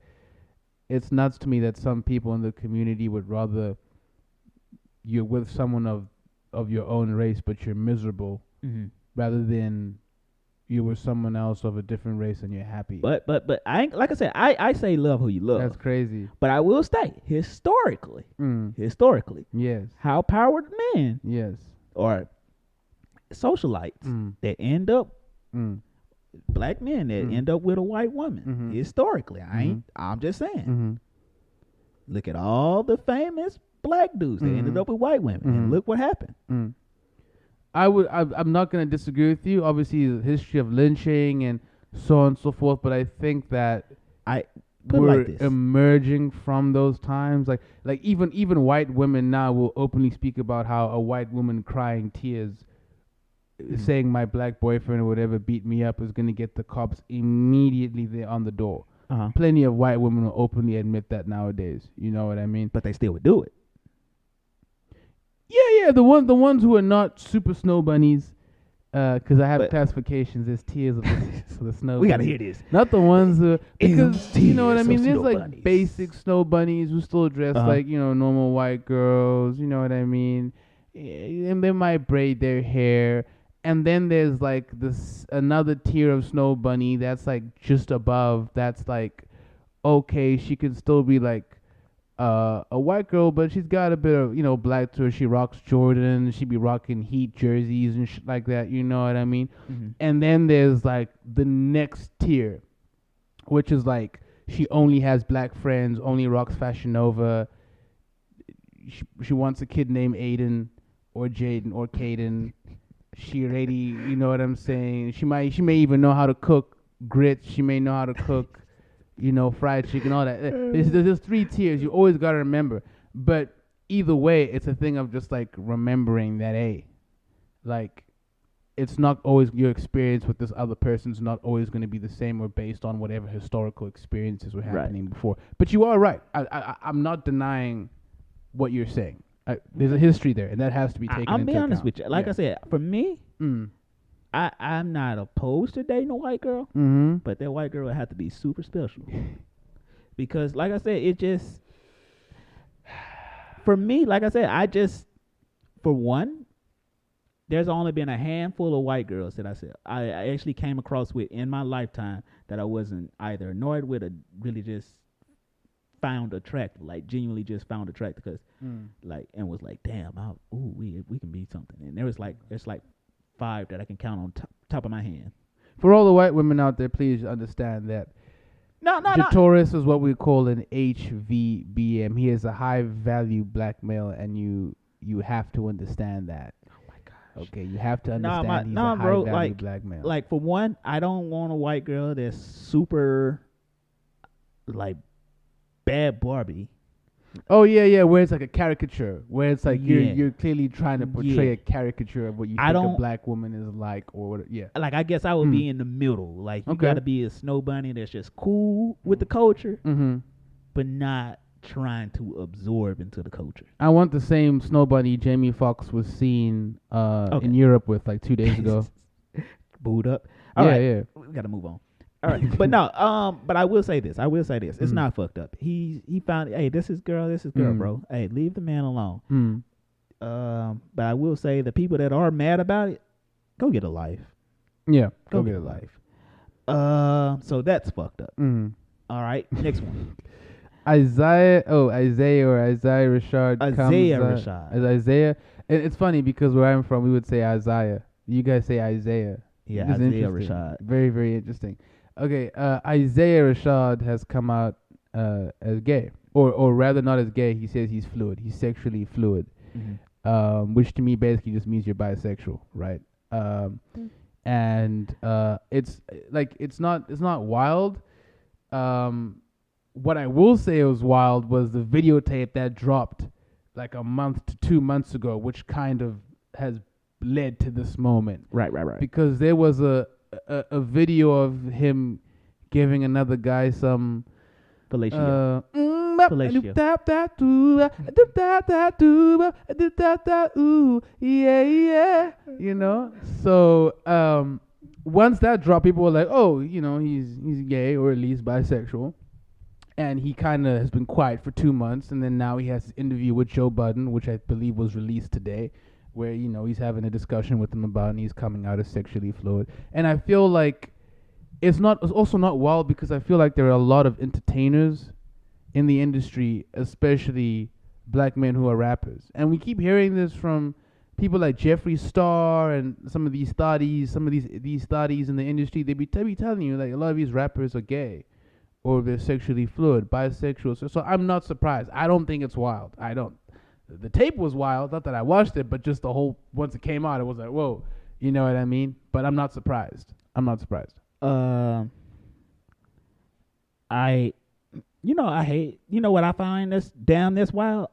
it's nuts to me that some people in the community would rather you're with someone of your own race but you're miserable rather than you're with someone else of a different race and you're happy. But I ain't, like I said, I say love who you love. That's crazy. But I will state, historically, yes, how powered men, yes, or socialites that end up black men that end up with a white woman. Historically, I'm just saying. Look at all the famous black dudes that ended up with white women, and look what happened. I'm not going to disagree with you. Obviously, the history of lynching and so on and so forth, but I think that we're emerging from those times. Like even white women now will openly speak about how a white woman crying tears, saying my black boyfriend or whatever beat me up, is going to get the cops immediately there on the door. Plenty of white women will openly admit that nowadays. You know what I mean? But they still would do it. Yeah. The ones who are not super snow bunnies Because I have But- classifications. There's tiers of the snow. We gotta bunnies. hear this. Not the ones because M's you know what I tiers mean. of There's snow like bunnies. basic snow bunnies who still dress Uh-huh. like normal white girls. You know what I mean? And they might braid their hair. And then there's like this another tier of snow bunny that's like just above. That's like okay, she can still be like a white girl, but she's got a bit of black to her. She rocks Jordan. She be rocking Heat jerseys and shit like that. You know what I mean? Mm-hmm. And then there's like the next tier, which is like she only has black friends, only rocks Fashion Nova. She wants a kid named Aiden or Jaden or Caden. She already, you know what I'm saying? She may even know how to cook grits. She may know how to cook, fried chicken, all that. There's 3 tiers. You always gotta remember. But either way, it's a thing of just like remembering that, hey, like it's not always your experience with this other person's not always going to be the same or based on whatever historical experiences were happening before. But you are right. I'm not denying what you're saying. There's a history there, and that has to be taken into account. I'm being honest with you. Like Yeah. I said, for me, Mm. I'm not opposed to dating a white girl, Mm-hmm. but that white girl would have to be super special. Because, like I said, it just for me, like I said, for one, there's only been a handful of white girls that I actually came across with in my lifetime that I wasn't either annoyed with or really just found attractive, like genuinely just found attractive, because and was like, damn, we can be something. And there's like 5 that I can count on top of my hand. For all the white women out there, please understand that No. Jatoris is what we call an HVBM. He is a high value black male, and you have to understand that. Oh my gosh. Okay, you have to understand he's a high bro, value black male. Like, for one, I don't want a white girl that's super like bad Barbie. Oh yeah, where it's like a caricature, where it's like Yeah. you're clearly trying to portray Yeah. a caricature of what you I think a don't- black woman is like, or what. Yeah. Like, I guess I would be in the middle. Like, you Okay. gotta be a snow bunny that's just cool with the culture, Mm-hmm. but not trying to absorb into the culture. I want the same snow bunny Jamie Foxx was seen Okay. in Europe with like 2 days ago. Booed up. All Yeah, right, yeah. we gotta move on. All right, but no, but I will say this. It's not fucked up. He found, hey, this is girl, bro. Hey, leave the man alone. Mm. But I will say the people that are mad about it, go get a life. Yeah. Go get a life. So that's fucked up. Mm. All right, next one. Isaiah Rashad. Isaiah comes, Rashad. As Isaiah. And it's funny because where I'm from, we would say Isaiah. You guys say Isaiah. Yeah, It's Isaiah interesting. Rashad. Very, very interesting. Okay, Isaiah Rashad has come out as gay, or rather not as gay. He says he's fluid. He's sexually fluid, which to me basically just means you're bisexual, right? And it's like it's not wild. What I will say was wild was the videotape that dropped like a month to 2 months ago, which kind of has led to this moment. Right. Because there was a video of him giving another guy some Fellatio. So once that dropped, people were like, oh, he's gay or at least bisexual. And he kind of has been quiet for 2 months, and then now he has this interview with Joe Budden, which I believe was released today, where he's having a discussion with him about, and he's coming out as sexually fluid. And I feel like it's also not wild because I feel like there are a lot of entertainers in the industry, especially black men who are rappers, and we keep hearing this from people like Jeffree Star and some of these thotties in the industry. They be telling you like a lot of these rappers are gay, or they're sexually fluid, bisexual. So I'm not surprised. I don't think it's wild. I don't. The tape was wild. Not that I watched it, but just the whole, once it came out, it was like, whoa. You know what I mean? But I'm not surprised. I hate, what I find this wild?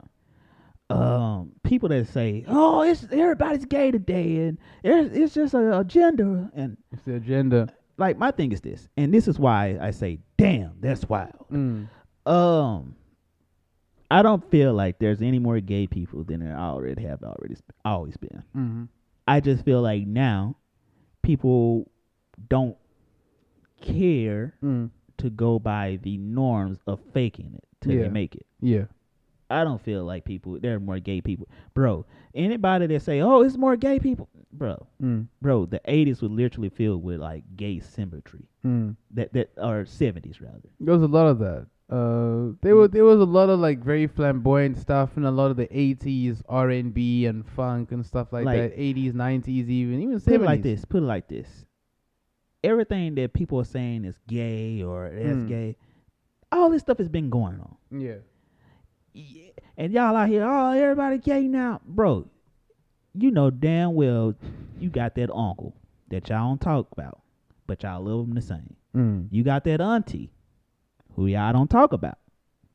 People that say, oh, everybody's gay today, and it's just a agenda. And It's the agenda. like, my thing is this, and this is why I say, damn, that's wild. I don't feel like there's any more gay people than there always been. Mm-hmm. I just feel like now people don't care Mm. to go by the norms of faking it till Yeah. they make it. Yeah. I don't feel like there are more gay people. Bro, anybody that say, oh, it's more gay people. Bro, the 80s was literally filled with like gay symmetry. That or 70s rather. There was a lot of that. There was a lot of like very flamboyant stuff in a lot of the 80s R&B and funk and stuff like that. 80s, 90s, even 70s. Put it like this. Everything that people are saying is gay or that's gay, all this stuff has been going on. Yeah. Yeah. And y'all out here, oh, everybody gay now. Bro, you know damn well you got that uncle that y'all don't talk about, but y'all love them the same. You got that auntie who y'all don't talk about,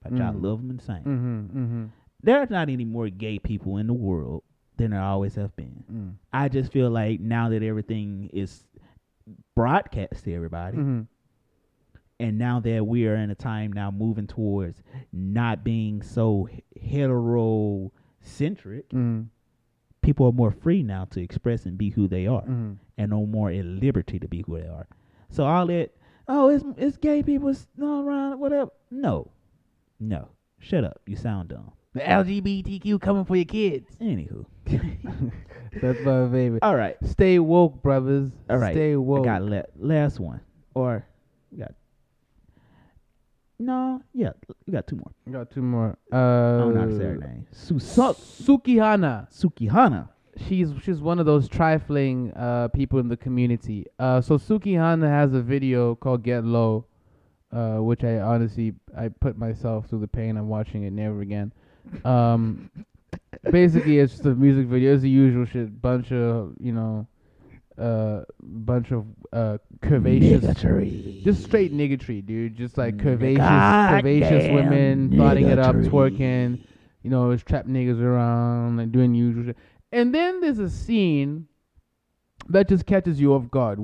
but y'all love them the same. There's not any more gay people in the world than there always have been. I just feel like now that everything is broadcast to everybody, and now that we are in a time now moving towards not being so hetero-centric, people are more free now to express and be who they are, and no more at liberty to be who they are. So all that, oh, it's gay people around, whatever. No. Shut up. You sound dumb. The LGBTQ coming for your kids. Anywho. That's my favorite. All right. Stay woke, brothers. All right. Stay woke. I got last one. Or we got... No, yeah, we got two more. I got two more. I don't know how to say her name. Sukihana. Sukihana. She's one of those trifling people in the community. So Sukihana has a video called Get Low, which I honestly put myself through the pain of watching it never again. Basically it's just a music video. It's the usual shit. Bunch of curvaceous, Niggatry. just straight niggatry, dude. Just like curvaceous women thotting it up, twerking. It's trap niggas around and doing usual shit. And then there's a scene that just catches you off guard.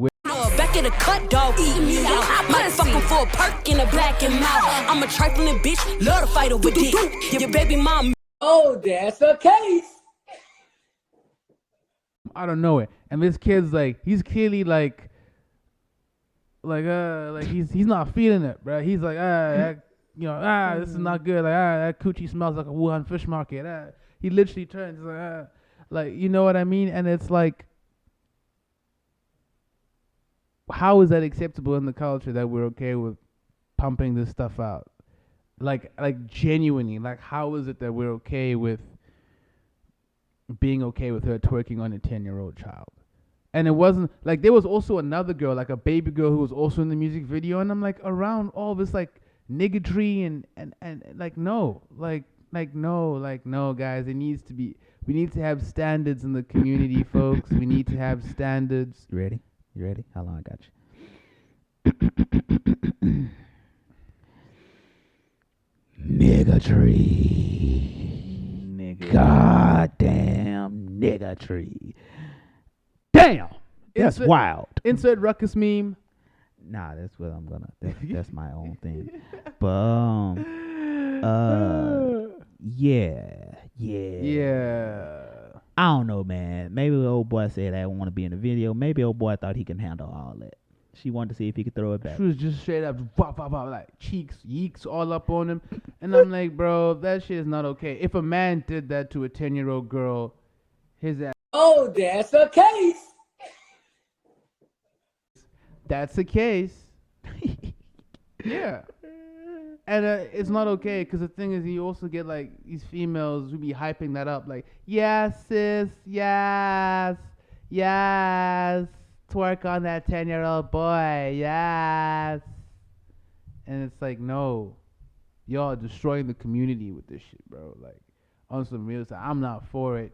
Back in the cut, dog, eating me out. Motherfucker for a perk in a black and mouth. I'm a trifling bitch, love to fight over dick. Your baby mom. Oh, that's the case. I don't know it. And this kid's like, he's clearly like he's not feeling it, bro. He's like, this is not good. Like, that coochie smells like a Wuhan fish market. He literally turns like, you know what I mean? And it's like, how is that acceptable in the culture that we're okay with pumping this stuff out? Like genuinely, like, how is it that we're okay with being okay with her twerking on a 10-year-old child? And it wasn't like, there was also another girl, like a baby girl, who was also in the music video, and I'm like, around all this like niggatry and like, no, guys, it needs to be, we need to have standards in the community, folks. We need to have standards. You ready? How long I got you? Niggatry. Goddamn niggatry. Damn. That's wild. Insert ruckus meme. Nah, that's what I'm gonna. That's my own thing. But yeah. I don't know, man. Maybe the old boy said I want to be in the video. Maybe old boy thought he can handle all that. She wanted to see if he could throw it back. She was just straight up, like cheeks, yeeks all up on him. And I'm like, bro, that shit is not okay. If a man did that to a 10-year-old girl, his ass. Oh, that's the case. That's the case. Yeah. And it's not okay, because the thing is, you also get like these females who be hyping that up, like, yes, sis, yes, twerk on that 10-year-old boy, yes. And it's like, no, y'all are destroying the community with this shit, bro. Like, on some real stuff, I'm not for it.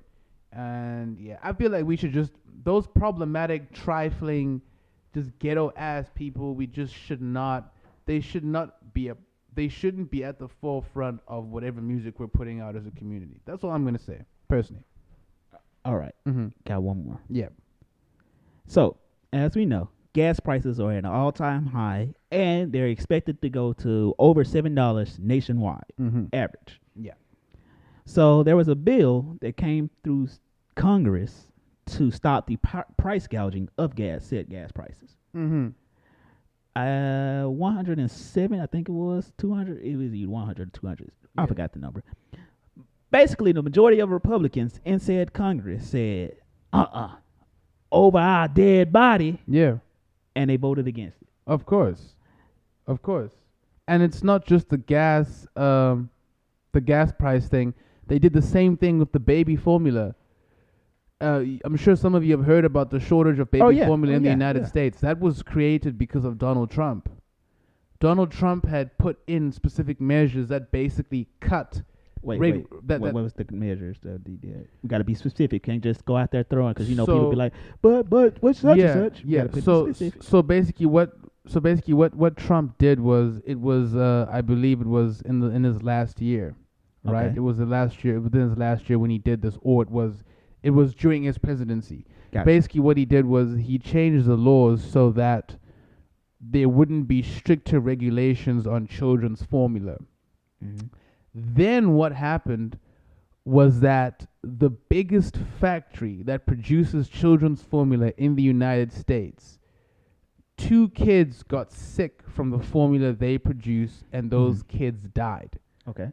And yeah, I feel like we should just, those problematic, trifling, just ghetto ass people, we just should not, they shouldn't be at the forefront of whatever music we're putting out as a community. That's all I'm going to say, personally. All right. Got one more. Yeah. So, as we know, gas prices are at an all-time high, and they're expected to go to over $7 nationwide, average. Yeah. So, there was a bill that came through Congress to stop the price gouging of gas prices. Mm-hmm. 107, I think it was 200. It was either 100 or 200. I forgot the number. Basically, the majority of Republicans in said Congress said, over our dead body. Yeah. And they voted against it. Of course. And it's not just the gas price thing. They did the same thing with the baby formula. I'm sure some of you have heard about the shortage of baby formula in the United States. That was created because of Donald Trump. Donald Trump had put in specific measures that basically cut. What was the measures that he did? We got to be specific. Can't just go out there throwing because people be like, but what's such and such? Yeah. So basically, what Trump did was I believe it was in his last year, right? Okay. It was within his last year when he did this, or it was during his presidency. Gotcha. Basically, what he did was he changed the laws so that there wouldn't be stricter regulations on children's formula. Mm-hmm. Then what happened was that the biggest factory that produces children's formula in the United States, 2 kids got sick from the formula they produce, and those kids died. Okay.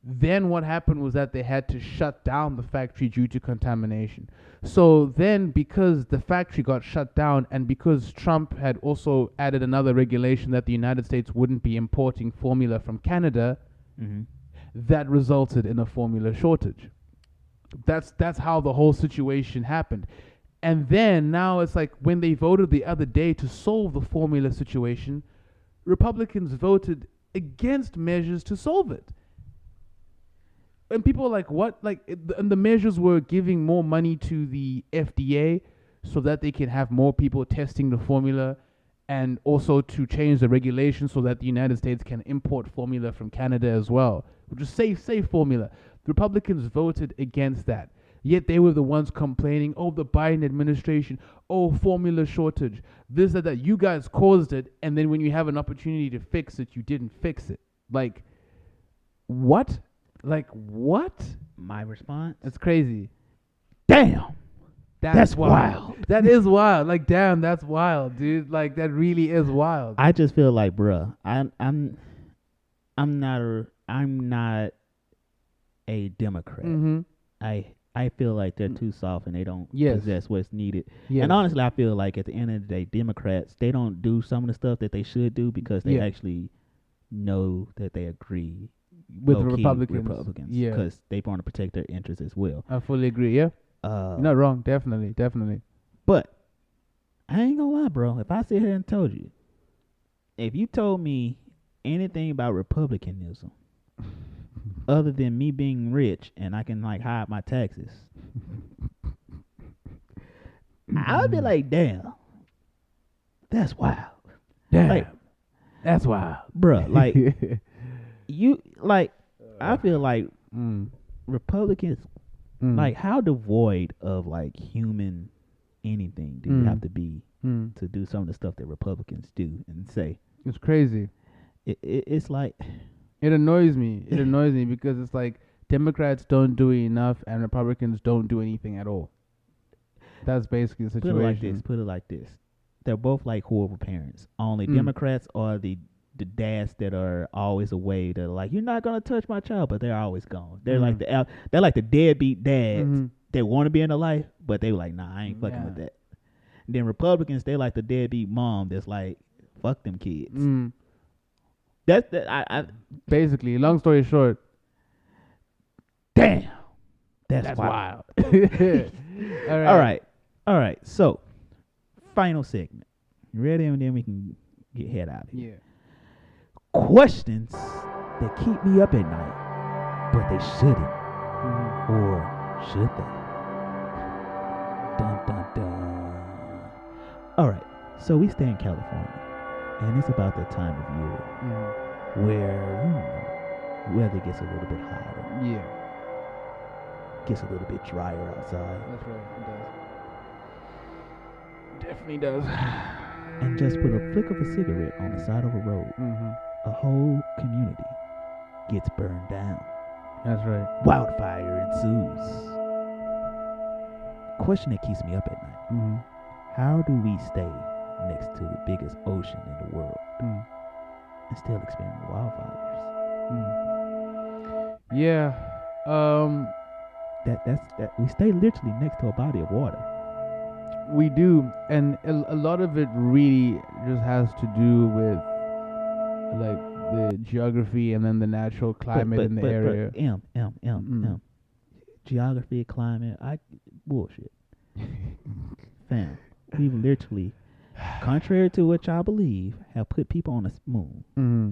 Then what happened was that they had to shut down the factory due to contamination. So then, because the factory got shut down and because Trump had also added another regulation that the United States wouldn't be importing formula from Canada, that resulted in a formula shortage. That's how the whole situation happened. And then now it's like when they voted the other day to solve the formula situation, Republicans voted against measures to solve it. And people are like, what? And the measures were giving more money to the FDA so that they can have more people testing the formula, and also to change the regulations so that the United States can import formula from Canada as well, which is safe formula. The Republicans voted against that. Yet they were the ones complaining, the Biden administration, formula shortage, this, that. You guys caused it, and then when you have an opportunity to fix it, you didn't fix it. What? What? My response? It's crazy. Damn. That's wild. That is wild. Damn, that's wild, dude. That really is wild. I just feel like, bruh, I'm not a Democrat. Mm-hmm. I feel like they're too soft and they don't Yes. possess what's needed. Yes. And honestly, I feel like at the end of the day, Democrats, they don't do some of the stuff that they should do because they actually know that they agree with low-key Republicans. Yeah. Because they want to protect their interests as well. I fully agree, yeah. You're not wrong, definitely. But I ain't gonna lie, bro. If I sit here and told you, if you told me anything about Republicanism other than me being rich and I can hide my taxes, I would be like, damn, that's wild. Damn, that's wild, bro. I feel like Republicans. How devoid of human anything do you have to be to do some of the stuff that Republicans do and say? It's crazy. It's like it annoys me. It annoys me because it's like Democrats don't do enough and Republicans don't do anything at all. That's basically the situation. Put it like this. They're both like horrible parents. Only Democrats are the dads that are always away. They're like, you're not gonna touch my child, but they're always gone. They're like the deadbeat dads that want to be in the life, but they were like, nah, I ain't fucking with that. And then Republicans, they like the deadbeat mom that's like, fuck them kids. That's basically. Long story short, damn, that's wild. All right. So, final segment. You ready? And then we can head out of here. Yeah. Questions that keep me up at night, but they shouldn't. Or should they? Dun, dun, dun. All right, so we stay in California, and it's about that time of year where, weather gets a little bit hotter. Yeah. Gets a little bit drier outside. That's right, it does. Definitely does. And just with a flick of a cigarette on the side of a road, a whole community gets burned down. That's right. Wildfire ensues. question that keeps me up at night. Mm-hmm. How do we stay next to the biggest ocean in the world Mm. and still experience wildfires? Yeah. That we stay literally next to a body of water. We do, and a lot of it really just has to do with like the geography and then the natural climate in the area. M. Geography, climate, bullshit. Fam, we've literally, contrary to what y'all believe, have put people on the moon. Mm-hmm.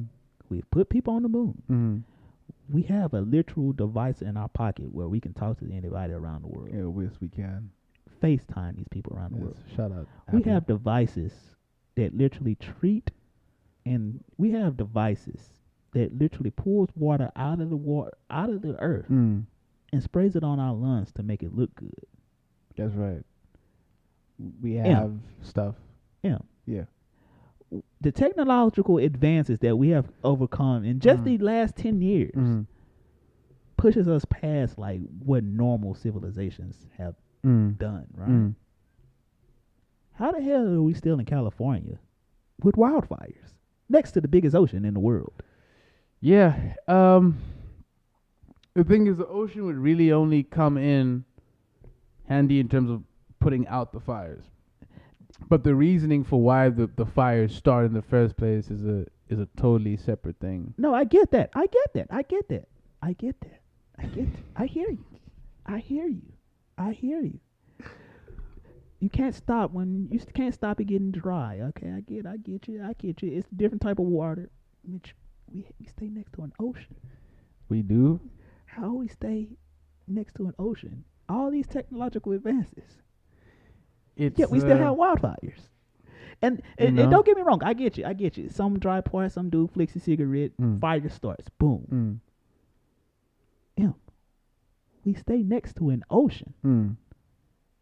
We've put people on the moon. Mm-hmm. We have a literal device in our pocket where we can talk to anybody around the world. Yeah, yes, we can. FaceTime these people around the world. Shout out. We Apple. have devices that literally treat, and we have devices that literally pulls water out of the earth Mm. and sprays it on our lungs to make it look good. That's right. We Yeah. have stuff. Yeah. Yeah. The technological advances that we have overcome in just the last 10 years Mm. pushes us past like what normal civilizations have Mm. done, right? Mm. How the hell are we still in California with wildfires next to the biggest ocean in the world? Yeah. The thing is, the ocean would really only come in handy in terms of putting out the fires. But the reasoning for why the fires start in the first place is a totally separate thing. No, I get that. I get that. I get that. I get that. I get that. I hear you. I hear you. I hear you. You can't stop it getting dry. Okay, I get you. It's a different type of water. Which we stay next to an ocean. We do. How we stay next to an ocean? All these technological advances. It's Yeah, we still have wildfires. And don't get me wrong, I get you. Some dry part, some dude flicks a cigarette, fire starts, boom. Yeah. We stay next to an ocean.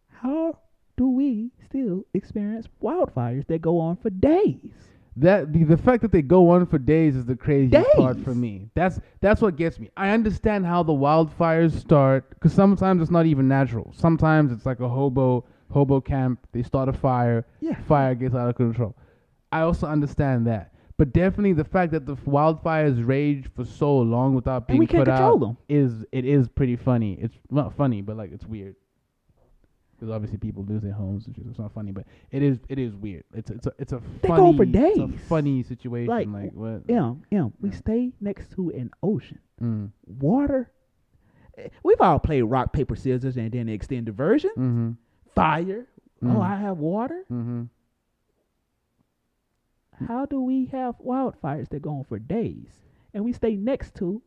How do we still experience wildfires that go on for days? That the fact that they go on for days is the craziest part Days? for me. That's what gets me. I understand how the wildfires start because sometimes it's not even natural. Sometimes it's like a hobo camp. They start a fire. Yeah. Fire gets out of control. I also understand that. But definitely the fact that the wildfires rage for so long without being we can't put control out them. is pretty funny. It's not funny, but like it's weird. Because obviously people lose their homes and shit. It's not funny, but it is weird. It's a They funny, go for it's a days. funny situation. Like, what? We stay next to an ocean. Mm. Water. We've all played rock, paper, scissors, and then extended version. Mm-hmm. Fire. Mm. Oh, I have water. Mm-hmm. How do we have wildfires that go on for days and we stay next to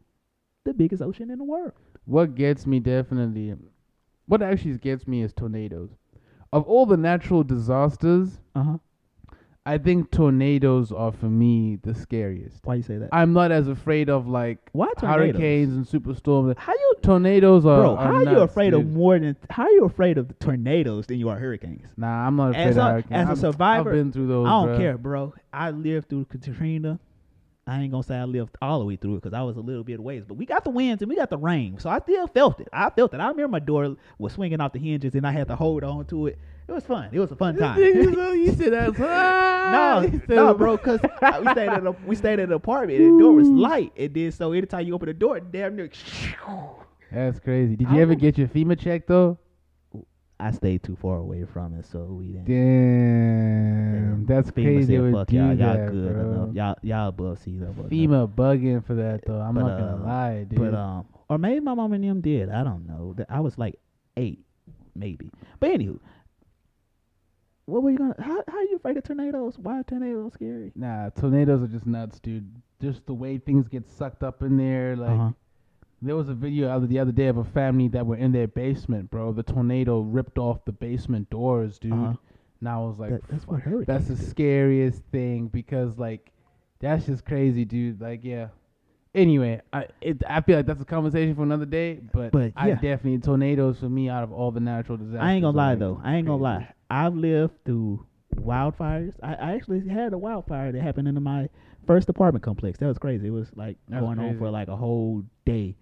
the biggest ocean in the world? What actually gets me is tornadoes. Of all the natural disasters, I think tornadoes are for me the scariest. Why you say that? I'm not as afraid of like Why tornadoes? hurricanes and superstorms. How you, Tornadoes are bro? How are you nuts, afraid of dude. more than? How are you afraid of tornadoes than you are hurricanes? Nah, I'm not afraid As of a hurricanes. as a survivor, I've been through those. I don't bruh. care, bro. I lived through Katrina. I ain't gonna say I lived all the way through it because I was a little bit ways, but we got the winds and we got the rain, so I still felt it. I remember my door was swinging off the hinges and I had to hold on to it. It was fun. It was a fun time. You said that's No, bro, because we stayed at an apartment and the door was light. It did so anytime you open the door, damn near. That's crazy. Did you ever get your FEMA check though? I stayed too far away from it, so we didn't. Damn, that's FEMA crazy. said, They would fuck do y'all, that, y'all good bro. enough. Y'all above sea level. FEMA bugging for that though. I'm But, not gonna lie, dude. But or maybe my mom and them did. I don't know. I was like 8, maybe. But anywho, what were you gonna? How are you afraid of tornadoes? Why are tornadoes scary? Nah, tornadoes are just nuts, dude. Just the way things get sucked up in there. Like there was a video the other day of a family that were in their basement, bro. The tornado ripped off the basement doors, dude. And I was like, that's what hurricanes that's the do. scariest thing because like that's just crazy, dude. Like yeah. Anyway, I feel like that's a conversation for another day, but I yeah. definitely tornadoes for me out of all the natural disasters. I ain't gonna are, lie like, though. I ain't gonna crazy. lie. I've lived through wildfires. I actually had a wildfire that happened in my first apartment complex. That was crazy. It was like That's going on crazy. for like a whole day.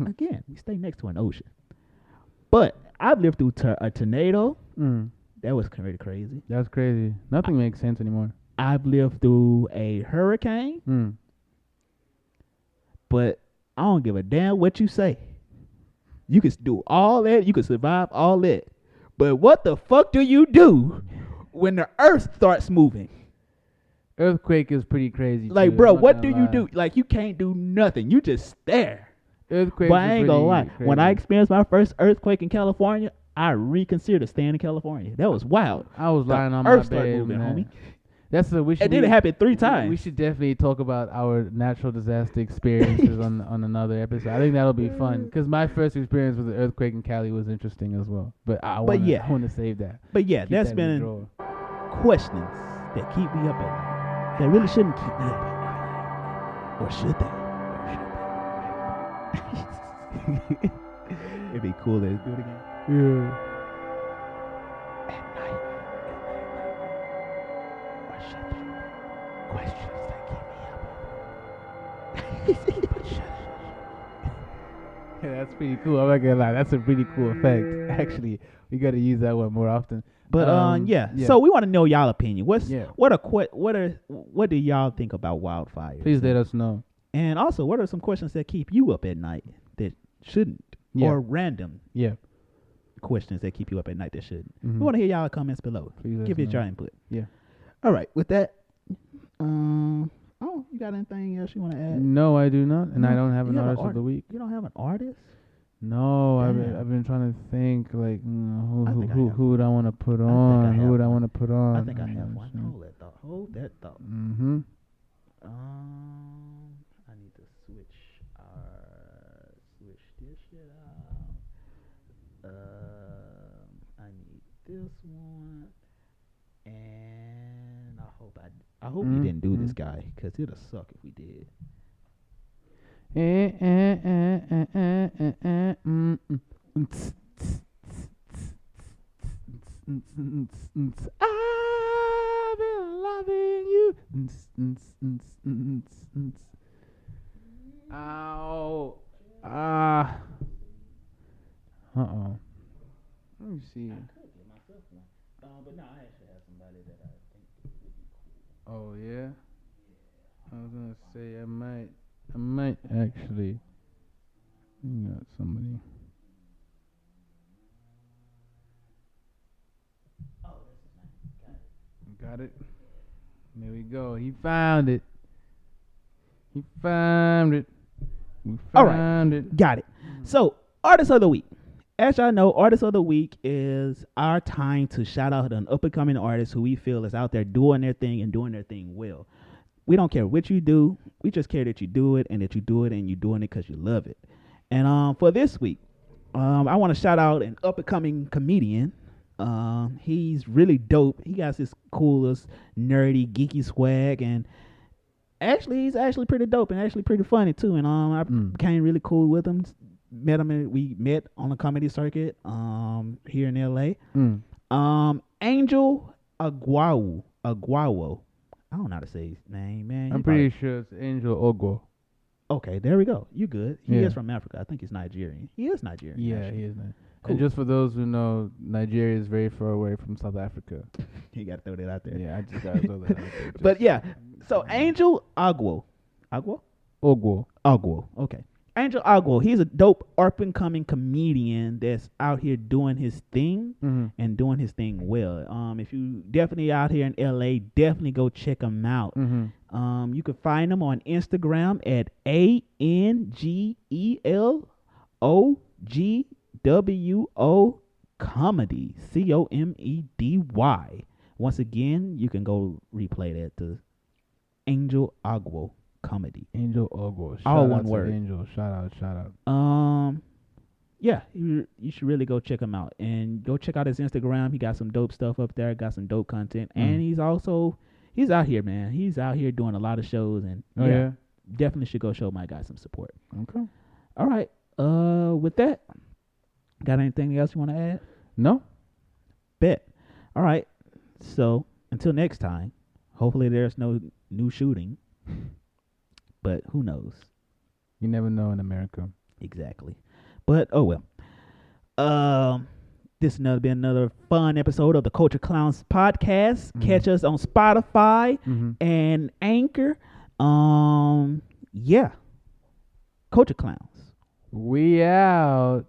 Again, we stay next to an ocean. But I've lived through a tornado. Mm. That was really crazy. That's crazy. Nothing makes sense anymore. I've lived through a hurricane, Mm. but I don't give a damn what you say. You can do all that. You can survive all that. But what the fuck do you do when the earth starts moving? Earthquake is pretty crazy. Like, too, bro, I'm not what do gonna you lie. do? Like, you can't do nothing. You just stare. Earthquakes But I ain't gonna lie. crazy. When I experienced my first earthquake in California, I reconsidered staying in California. That was wild. I was The lying on my earth bed, started moving, man. homie. That's the we should. It didn't happen 3 We times. should definitely talk about our natural disaster experiences on another episode. I think that'll be fun because my first experience with the earthquake in Cali was interesting as well. But I want to save that. But yeah, Keep that's that in the been drawer. questions that keep me up at night. That really shouldn't keep me up at night. Or should they? It'd be cool to do it again. Yeah. At night. Or should they? Questions that keep me up. Yeah, that's pretty cool. I'm not gonna lie, that's a pretty cool effect. Actually, we gotta use that one more often. But yeah. So we want to know y'all opinion. What do y'all think about wildfires? Please let us know. And also, what are some questions that keep you up at night that shouldn't, or random Yeah. questions that keep you up at night that shouldn't? Mhm. We want to hear y'all comments below. Please let Give us it your know. input. Yeah. All right. With that, oh, you got anything else you want to add? No, I do not, and I You- don't have an you have an artist of the week. You don't have an artist? No, I've Damn. been trying to think like I think I have- who would I want to put I think I on? Who have would I one. want to put on? I think I have one. Hold that thought. Mm-hmm. I need to switch this shit out. I need this one, and I hope we didn't do this guy, because it'll suck if we did. I've been loving you. Ow. Uh-oh. Let me see. But no, I actually have somebody that I think would be cool. Oh, yeah? I was gonna say I might actually. You got somebody. Oh, this is nice. Got it? There we go. He found it. He found it. We All right. found it. Got it. So, Artist of the Week. As y'all know, Artist of the Week is our time to shout out an up-and-coming artist who we feel is out there doing their thing and doing their thing well. We don't care what you do. We just care that you do it and that you do it and you're doing it because you love it. And for this week, I want to shout out an up-and-coming comedian. He's really dope. He got this coolest, nerdy, geeky swag, and actually, he's actually pretty dope and actually pretty funny too. And I became really cool with him. We met on the comedy circuit here in LA. Angel Aguawo. I don't know how to say his name, man. I'm pretty sure it's Angel Ogo. Okay, there we go. You good. He Yeah. is from Africa. I think he's Nigerian. He is Nigerian. Yeah, actually. he is nice. Cool. And just for those who know, Nigeria is very far away from South Africa. You got to throw that out there. Yeah, I just gotta throw that out there. But yeah, so Angel Agwo. Ogwo. Okay. Angel Agwo, he's a dope up-and-coming comedian that's out here doing his thing and doing his thing well. If you definitely out here in LA, definitely go check him out. You can find him on Instagram at ANGELOGWO Comedy, COMEDY. Once again, you can go replay that to Angel Agwo Comedy. Angel Ogwo. All Shout one out to word. Angel. Shout out. Yeah, you should really go check him out and go check out his Instagram. He got some dope stuff up there, got some dope content, and he's out here, man. He's out here doing a lot of shows, and Oh, yeah? definitely should go show my guy some support. Okay. All right, with that, got anything else you want to add? No? Bet. All right, so until next time, hopefully there's no new shooting, but who knows? You never know in America. Exactly. But oh well. This been another fun episode of the Culture Clowns podcast. Catch us on Spotify and Anchor. Yeah. Culture Clowns. We out.